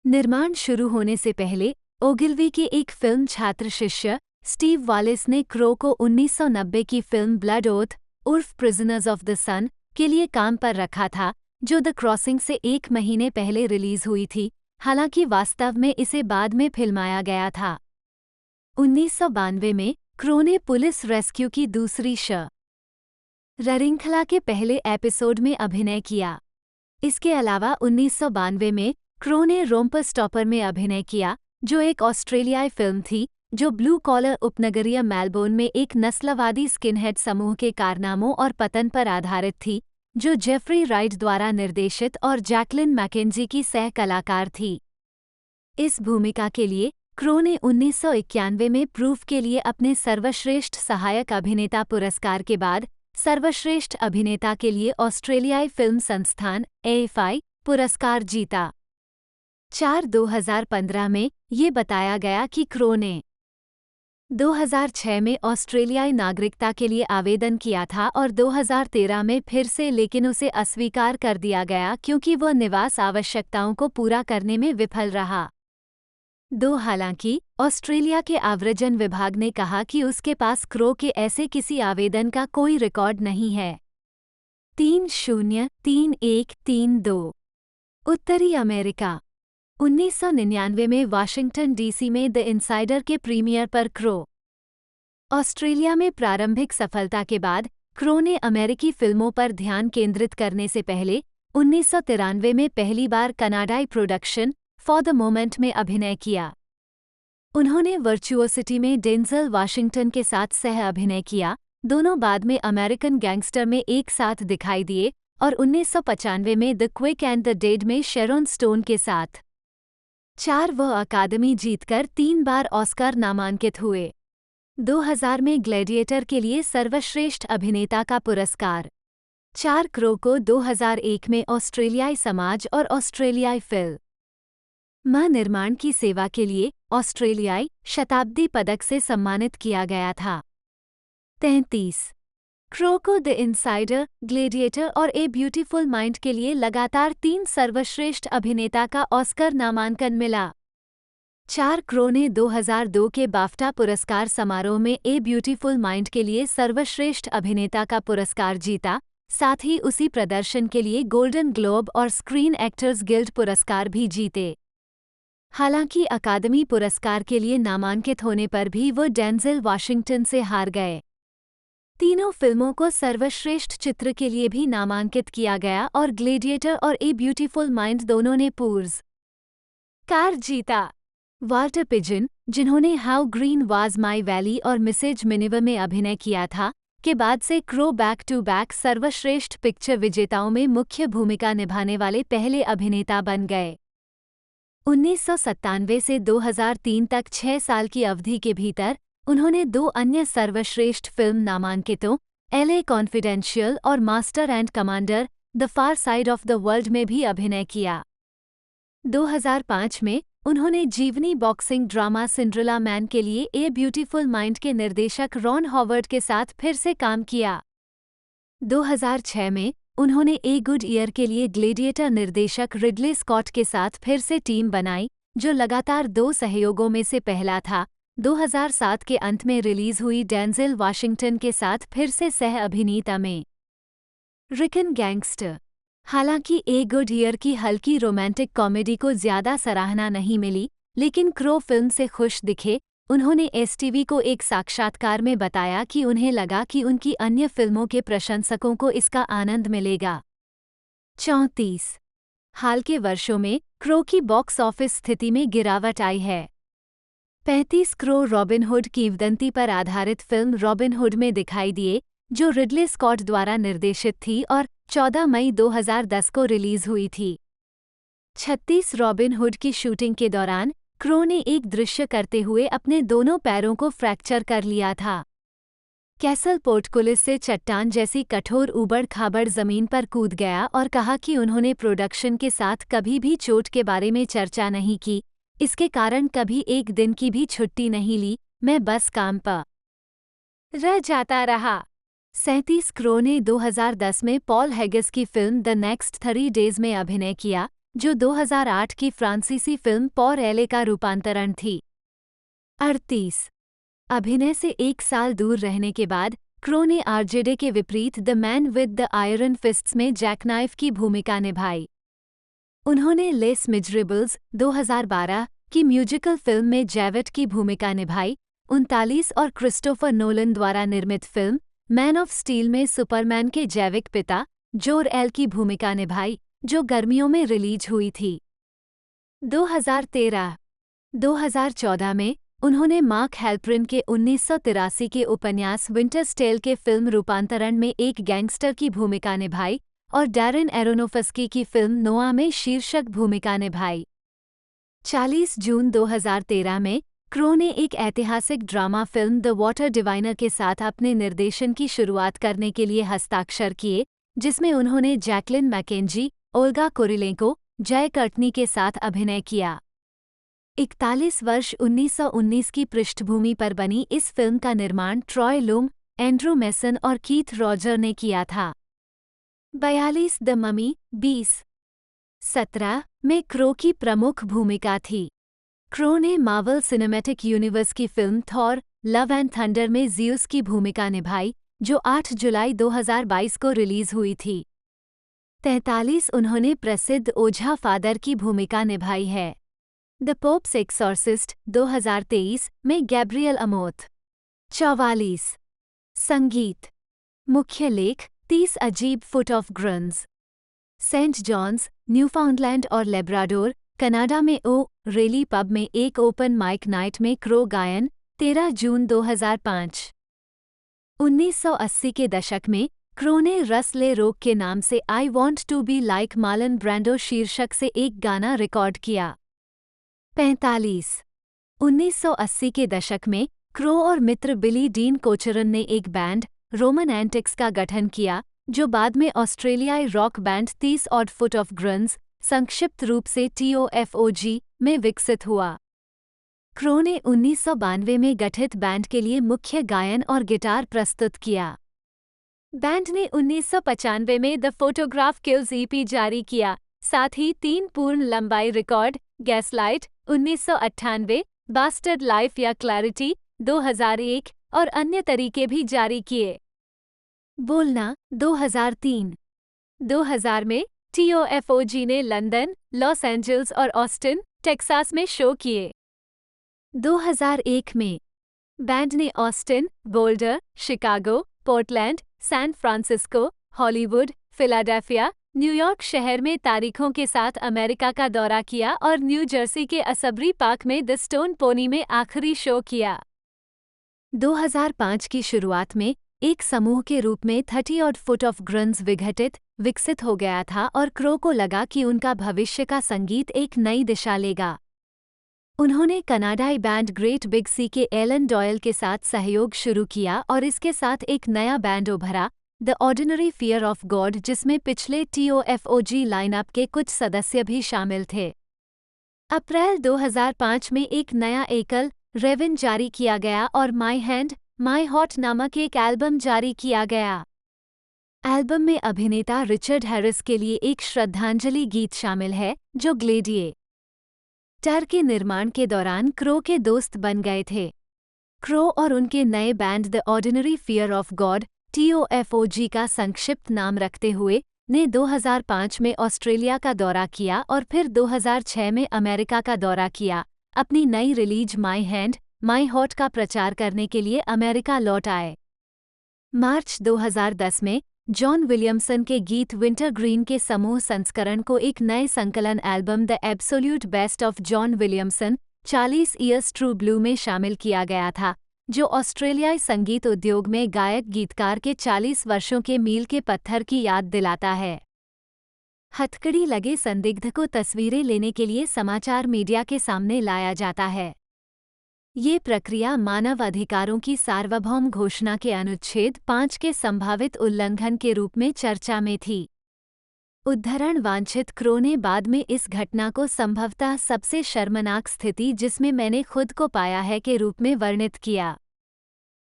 निर्माण शुरू होने से पहले ओगिल्वी की एक फिल्म छात्र शिष्य स्टीव वालिस ने क्रो को 1990 की फिल्म ब्लड ओथ उर्फ प्रिजनर्स ऑफ द सन के लिए काम पर रखा था, जो द क्रॉसिंग से 1 महीने पहले रिलीज हुई थी, हालांकि वास्तव में इसे बाद में फिल्माया गया था। 1992 में क्रो ने पुलिस रेस्क्यू की दूसरी श्रृंखला के पहले एपिसोड में अभिनय किया। इसके अलावा 1992 में क्रो ने रोम्पर स्टॉपर में अभिनय किया, जो एक ऑस्ट्रेलियाई फिल्म थी जो ब्लू कॉलर उपनगरीय मेलबोर्न में एक नस्लवादी स्किनहेड समूह के कारनामों और पतन पर आधारित थी, जो जेफरी राइट द्वारा निर्देशित और जैकलिन मैकेंजी की सह कलाकार थी। इस भूमिका के लिए क्रो ने 1991 में प्रूफ के लिए अपने सर्वश्रेष्ठ सहायक अभिनेता पुरस्कार के बाद सर्वश्रेष्ठ अभिनेता के लिए ऑस्ट्रेलियाई फिल्म संस्थान AFI पुरस्कार जीता। 2015 में ये बताया गया कि क्रो ने 2006 में ऑस्ट्रेलियाई नागरिकता के लिए आवेदन किया था और 2013 में फिर से, लेकिन उसे अस्वीकार कर दिया गया क्योंकि वह निवास आवश्यकताओं को पूरा करने में विफल रहा। हालांकि ऑस्ट्रेलिया के आव्रजन विभाग ने कहा कि उसके पास क्रो के ऐसे किसी आवेदन का कोई रिकॉर्ड नहीं है। 303132 उत्तरी अमेरिका 1999 में वाशिंगटन डीसी में द इनसाइडर के प्रीमियर पर क्रो। ऑस्ट्रेलिया में प्रारंभिक सफलता के बाद क्रो ने अमेरिकी फिल्मों पर ध्यान केंद्रित करने से पहले 1993 में पहली बार कनाडाई प्रोडक्शन फॉर द मोमेंट में अभिनय किया। उन्होंने वर्चुओसिटी में डेंजल वाशिंगटन के साथ सह अभिनय किया, दोनों बाद में अमेरिकन गैंगस्टर में एक साथ दिखाई दिए और 1995 में the quick and the dead में शेरोन स्टोन के साथ। 4 वह अकादमी जीतकर 3 बार ऑस्कर नामांकित हुए। 2000 में ग्लैडिएटर के लिए सर्वश्रेष्ठ अभिनेता का पुरस्कार। 4 क्रो को 2001 में ऑस्ट्रेलियाई समाज और ऑस्ट्रेलियाई फिल्म निर्माण की सेवा के लिए ऑस्ट्रेलियाई शताब्दी पदक से सम्मानित किया गया था। 33 क्रो को द इनसाइडर, ग्लैडिएटर और ए ब्यूटीफुल माइंड के लिए लगातार 3 सर्वश्रेष्ठ अभिनेता का ऑस्कर नामांकन मिला। 4 क्रो ने 2002 के बाफ्टा पुरस्कार समारोह में ए ब्यूटीफुल माइंड के लिए सर्वश्रेष्ठ अभिनेता का पुरस्कार जीता, साथ ही उसी प्रदर्शन के लिए गोल्डन ग्लोब और स्क्रीन एक्टर्स गिल्ड पुरस्कार भी जीते। हालांकि अकादमी पुरस्कार के लिए नामांकित होने पर भी वो डेंजल वाशिंगटन से हार गए। तीनों फिल्मों को सर्वश्रेष्ठ चित्र के लिए भी नामांकित किया गया और ग्लैडिएटर और ए ब्यूटीफुल माइंड दोनों ने पुरस्कार जीता। वाल्टर पिजन, जिन्होंने how green was my valley और मिसेज मिनिवर में अभिनय किया था, के बाद से क्रो बैक टू बैक सर्वश्रेष्ठ पिक्चर विजेताओं में मुख्य भूमिका निभाने वाले पहले अभिनेता बन गए। 1997 से 2003 तक 6 साल की अवधि के भीतर उन्होंने 2 अन्य सर्वश्रेष्ठ फिल्म नामांकितों LA कॉन्फिडेंशियल और master and Commander the Far Side of the world में भी अभिनय किया। 2005 में उन्होंने जीवनी बॉक्सिंग ड्रामा सिंड्रेला मैन के लिए ए ब्यूटीफुल माइंड के निर्देशक रॉन हॉवर्ड के साथ फिर से काम किया। 2006 में उन्होंने ए गुड ईयर के लिए ग्लैडिएटर निर्देशक रिडले स्कॉट के साथ फिर से टीम बनाई, जो लगातार 2 सहयोगों में से पहला था। 2007 के अंत में रिलीज हुई डेंजल वाशिंगटन के साथ फिर से सह अभिनीता में रिकन गैंगस्टर। हालांकि ए गुड ईयर की हल्की रोमांटिक कॉमेडी को ज्यादा सराहना नहीं मिली, लेकिन क्रो फिल्म से खुश दिखे। उन्होंने एसटीवी को एक साक्षात्कार में बताया कि उन्हें लगा कि उनकी अन्य फिल्मों के प्रशंसकों को इसका आनंद मिलेगा। 34 हाल के वर्षों में क्रो की बॉक्स ऑफिस स्थिति में गिरावट आई है। 35 क्रो रॉबिन हुड किंवदंती पर आधारित फिल्म रॉबिन हुड में दिखाई दिए, जो रिडले स्कॉट द्वारा निर्देशित थी और 14 मई 2010 को रिलीज हुई थी। 36 रॉबिन हुड की शूटिंग के दौरान क्रो ने एक दृश्य करते हुए अपने दोनों पैरों को फ्रैक्चर कर लिया था। कैसल पोर्टकुलिस से चट्टान जैसी कठोर ऊबड़-खाबड़ जमीन पर कूद गया और कहा कि उन्होंने प्रोडक्शन के साथ कभी भी चोट के बारे में चर्चा नहीं की, इसके कारण कभी एक दिन की भी छुट्टी नहीं ली, मैं बस काम पर रह जाता रहा। 37 क्रो ने 2010 में पॉल हेगिस की फिल्म द नेक्स्ट 30 डेज में अभिनय किया, जो 2008 की फ्रांसीसी फिल्म पॉर एले का रूपांतरण थी। 38 अभिनय से 1 साल दूर रहने के बाद क्रो ने आरजेडे के विपरीत the man with the iron फिस्ट्स में जैकनाइफ की भूमिका निभाई। उन्होंने लेस मिजरेबल्स 2012 की म्यूजिकल फिल्म में जैवेट की भूमिका निभाई। 39 और क्रिस्टोफर नोलन द्वारा निर्मित फिल्म मैन ऑफ स्टील में सुपरमैन के जैविक पिता जोर-एल की भूमिका निभाई, जो गर्मियों में रिलीज हुई थी। 2014 में उन्होंने मार्क हेल्प्रिन के 1983 के उपन्यास विंटर्स टेल के फिल्म रूपांतरण में एक गैंगस्टर की भूमिका निभाई और डैरेन एरोनोफ्स्की की फिल्म नोआ में शीर्षक भूमिका निभाई। 40 जून 2013 में क्रो ने एक ऐतिहासिक drama film the water diviner के साथ अपने निर्देशन की शुरुआत करने के लिए हस्ताक्षर किए, जिसमें उन्होंने जैकलिन मैकेंजी, ओल्गा कुरिलेंको, जय कर्टनी के साथ अभिनय किया। 41 वर्ष 1919 की पृष्ठभूमि पर बनी इस फिल्म का निर्माण ट्रॉय लूम, एंड्रू मेसन और कीथ रॉजर ने किया था। 42 द ममी 17 में क्रो की प्रमुख भूमिका थी। क्रो ने मार्वल सिनेमैटिक यूनिवर्स की film Thor love and thunder में ज़्यूस की भूमिका निभाई, जो 8 जुलाई 2022 को रिलीज हुई थी। 43 उन्होंने प्रसिद्ध ओझा फादर की भूमिका निभाई है। द पोप्स एक्सॉर्सिस्ट 2023 में गैब्रियल अमोथ। 44 संगीत मुख्य लेख 30 अजीब foot of grunge. Saint John's, Newfoundland और लेब्राडोर, कनाडा में ओ रेली पब में एक ओपन माइक नाइट में क्रो गायन 13 जून 2005। 1980 के दशक में क्रो ने रस ले रोक के नाम से I want to be like Marlon Brando शीर्षक से एक गाना रिकॉर्ड किया। 45 1980 के दशक में क्रो और मित्र बिली डीन कोचरन ने एक बैंड रोमन एंटिक्स का गठन किया, जो बाद में ऑस्ट्रेलियाई rock band 30 Odd Foot of Grunge, संक्षिप्त रूप से TOFOG, में विकसित हुआ। क्रो ने 1992 में गठित बैंड के लिए मुख्य गायन और गिटार प्रस्तुत किया। बैंड ने 1995 में द फोटोग्राफ किल्स EP जारी किया, साथ ही 3 पूर्ण लंबाई रिकॉर्ड गैसलाइट 1998, बास्टर्ड लाइफ या क्लैरिटी 2001 और अन्य तरीके भी जारी किए। बोलना 2003। 2000 में TOFOG ने लंदन, लॉस एंजल्स और ऑस्टिन, टेक्सास में शो किए। 2001 में बैंड ने Austin, Boulder, Chicago, Portland, San Francisco, Hollywood, Philadelphia, New York शहर में तारीखों के साथ अमेरिका का दौरा किया और न्यू जर्सी के असब्री पार्क में द स्टोन पोनी में आखिरी शो किया। 2005 की शुरुआत में एक समूह के रूप में 30 ऑड फुट ऑफ ग्रंज विकसित हो गया था और क्रो को लगा कि उनका भविष्य का संगीत एक नई दिशा लेगा। उन्होंने कनाडाई बैंड ग्रेट बिग सी के एलन डॉयल के साथ सहयोग शुरू किया और इसके साथ एक नया बैंड उभरा, the ordinary fear of God, जिसमें पिछले TOFOG लाइनअप के कुछ सदस्य भी शामिल थे। अप्रैल 2005 में एक नया एकल रेविन जारी किया गया और माई हैंड माई हॉट नामक एक एल्बम जारी किया गया। एल्बम में अभिनेता रिचर्ड हैरिस के लिए एक श्रद्धांजलि गीत शामिल है, जो ग्लेडिएटर के निर्माण के दौरान क्रो के दोस्त बन गए थे। क्रो और उनके नए band the ordinary fear of God TOFOG का संक्षिप्त नाम रखते हुए ने 2005 में ऑस्ट्रेलिया का दौरा किया और फिर 2006 में अमेरिका का दौरा किया। अपनी नई release my hand my hot का प्रचार करने के लिए अमेरिका लौट आए। मार्च 2010 में जॉन विलियमसन के गीत विंटर ग्रीन के समूह संस्करण को एक नए संकलन album the absolute best of John Williamson 40 years true blue में शामिल किया गया था, जो ऑस्ट्रेलियाई संगीत उद्योग में गायक गीतकार के 40 वर्षों के मील के पत्थर की याद दिलाता है। हथकड़ी लगे संदिग्ध को तस्वीरें लेने के लिए समाचार मीडिया के सामने लाया जाता है। ये प्रक्रिया मानव अधिकारों की सार्वभौम घोषणा के अनुच्छेद 5 के संभावित उल्लंघन के रूप में चर्चा में थी। उद्धरण वांछित क्रो ने बाद में इस घटना को संभवतः सबसे शर्मनाक स्थिति जिसमें मैंने खुद को पाया है के रूप में वर्णित किया।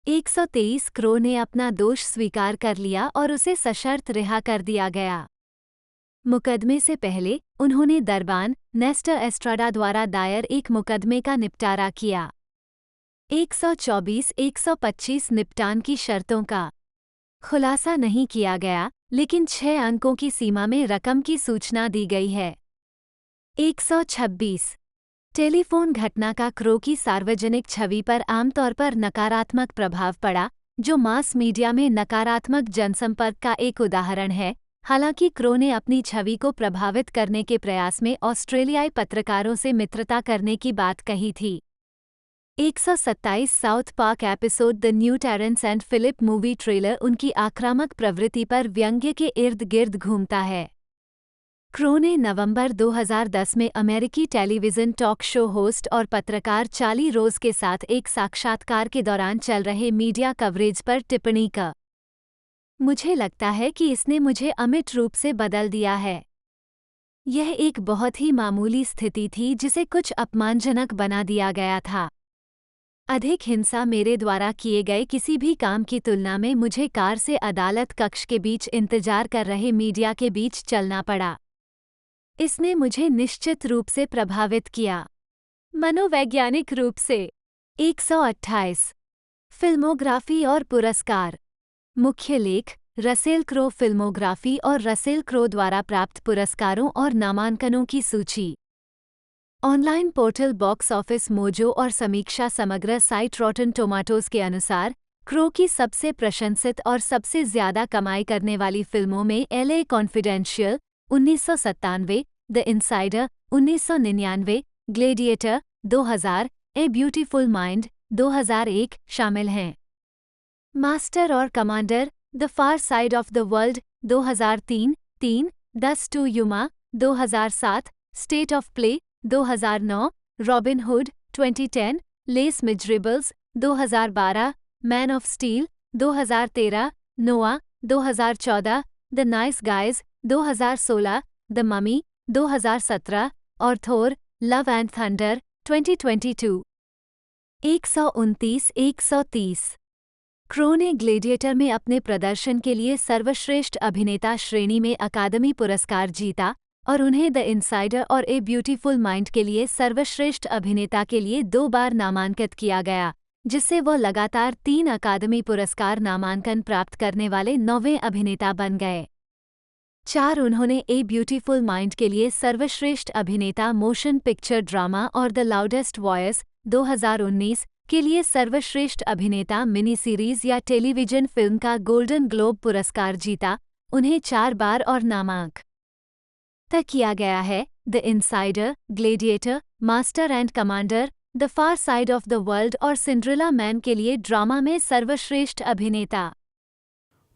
123 क्रो ने अपना दोष स्वीकार कर लिया और उसे सशर्त रिहा कर दिया गया। मुकदमे से पहले उन्होंने दरबान नेस्टर एस्ट्राडा द्वारा दायर एक मुकदमे का निपटारा किया। 124-125 निपटान की शर्तों का खुलासा नहीं किया गया, लेकिन 6 अंकों की सीमा में रकम की सूचना दी गई है। 126 टेलीफोन घटना का क्रो की सार्वजनिक छवि पर आमतौर पर नकारात्मक प्रभाव पड़ा, जो मास मीडिया में नकारात्मक जनसंपर्क का एक उदाहरण है। हालांकि क्रो ने अपनी छवि को प्रभावित करने के प्रयास में ऑस्ट्रेलियाई पत्रकारों से मित्रता करने की बात कही थी। 127 South Park episode the New Terrance and Phillip movie trailer उनकी आक्रामक प्रवृत्ति पर व्यंग्य के इर्द गिर्द घूमता है। क्रो ने नवंबर 2010 में अमेरिकी टेलीविजन टॉक शो होस्ट और पत्रकार चार्ली रोज के साथ एक साक्षात्कार के दौरान चल रहे मीडिया कवरेज पर टिप्पणी का मुझे लगता है कि इसने मुझे अमिट रूप से बदल दिया है। यह एक बहुत ही मामूली स्थिति थी जिसे कुछ अपमानजनक बना दिया गया था। अधिक हिंसा मेरे द्वारा किए गए किसी भी काम की तुलना में मुझे कार से अदालत कक्ष के बीच इंतजार कर रहे मीडिया के बीच चलना पड़ा। इसने मुझे निश्चित रूप से प्रभावित किया, मनोवैज्ञानिक रूप से। 128 फिल्मोग्राफी और पुरस्कार। मुख्य लेख रसेल क्रो फिल्मोग्राफी और रसेल क्रो द्वारा प्राप्त पुरस्कारों और नामांकनों की सूची। Online portal box office mojo और समीक्षा समग्र साइट रॉटन टोमाटोज के अनुसार क्रो की सबसे प्रशंसित और सबसे ज्यादा कमाई करने वाली फिल्मों में LA Confidential 1997, the Insider 1999, Gladiator 2000, a Beautiful Mind 2001 शामिल हैं। मास्टर और Commander the Far Side of the World 2003, दस to Yuma 2007, State of Play 2009, Robin Hood 2010, Les Miserables 2012, Man of Steel 2013, Noah 2014, the Nice Guys 2016, the Mummy 2017 और Thor Love and Thunder 2022। 129-130 Crowe ने Gladiator में अपने प्रदर्शन के लिए सर्वश्रेष्ठ अभिनेता श्रेणी में अकादमी पुरस्कार जीता और उन्हें द इनसाइडर और ए ब्यूटीफुल माइंड के लिए सर्वश्रेष्ठ अभिनेता के लिए 2 बार नामांकित किया गया, जिससे वो लगातार 3 अकादमी पुरस्कार नामांकन प्राप्त करने वाले 9वें अभिनेता बन गए। 4 उन्होंने ए ब्यूटीफुल माइंड के लिए सर्वश्रेष्ठ अभिनेता मोशन पिक्चर ड्रामा और द लाउडेस्ट वॉयस 2019 के लिए सर्वश्रेष्ठ अभिनेता मिनी सीरीज या टेलीविजन फिल्म का गोल्डन ग्लोब पुरस्कार जीता। उन्हें 4 बार और नामांकित किया गया है। The insider, gladiator, master and Commander, the Far Side of the world और सिंड्रेला मैन के लिए ड्रामा में सर्वश्रेष्ठ अभिनेता।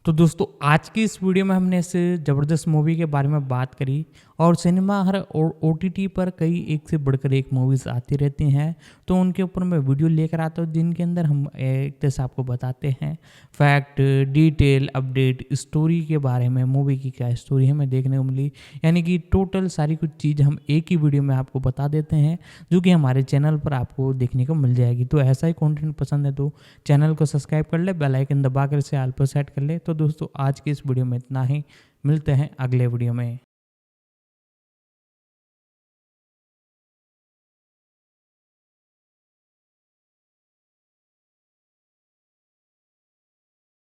तो दोस्तों आज की इस वीडियो में हमने इस ज़बरदस्त मूवी के बारे में बात करी और सिनेमा हर OTT पर कई एक से बढ़कर एक मूवीज़ आती रहती हैं, तो उनके ऊपर मैं वीडियो लेकर आता हूँ जिनके अंदर हम एक तरह से आपको बताते हैं फैक्ट, डिटेल, अपडेट, स्टोरी के बारे में, मूवी की क्या स्टोरी हमें देखने को मिली, यानी कि टोटल सारी कुछ चीज़ हम एक ही वीडियो में आपको बता देते हैं जो कि हमारे चैनल पर आपको देखने को मिल जाएगी। तो ऐसा ही कंटेंट पसंद है तो चैनल को सब्सक्राइब कर ले, बेल आइकन दबा कर इसे ऑल पर सेट कर ले। तो दोस्तों आज की इस वीडियो में इतना ही, मिलते हैं अगले वीडियो में।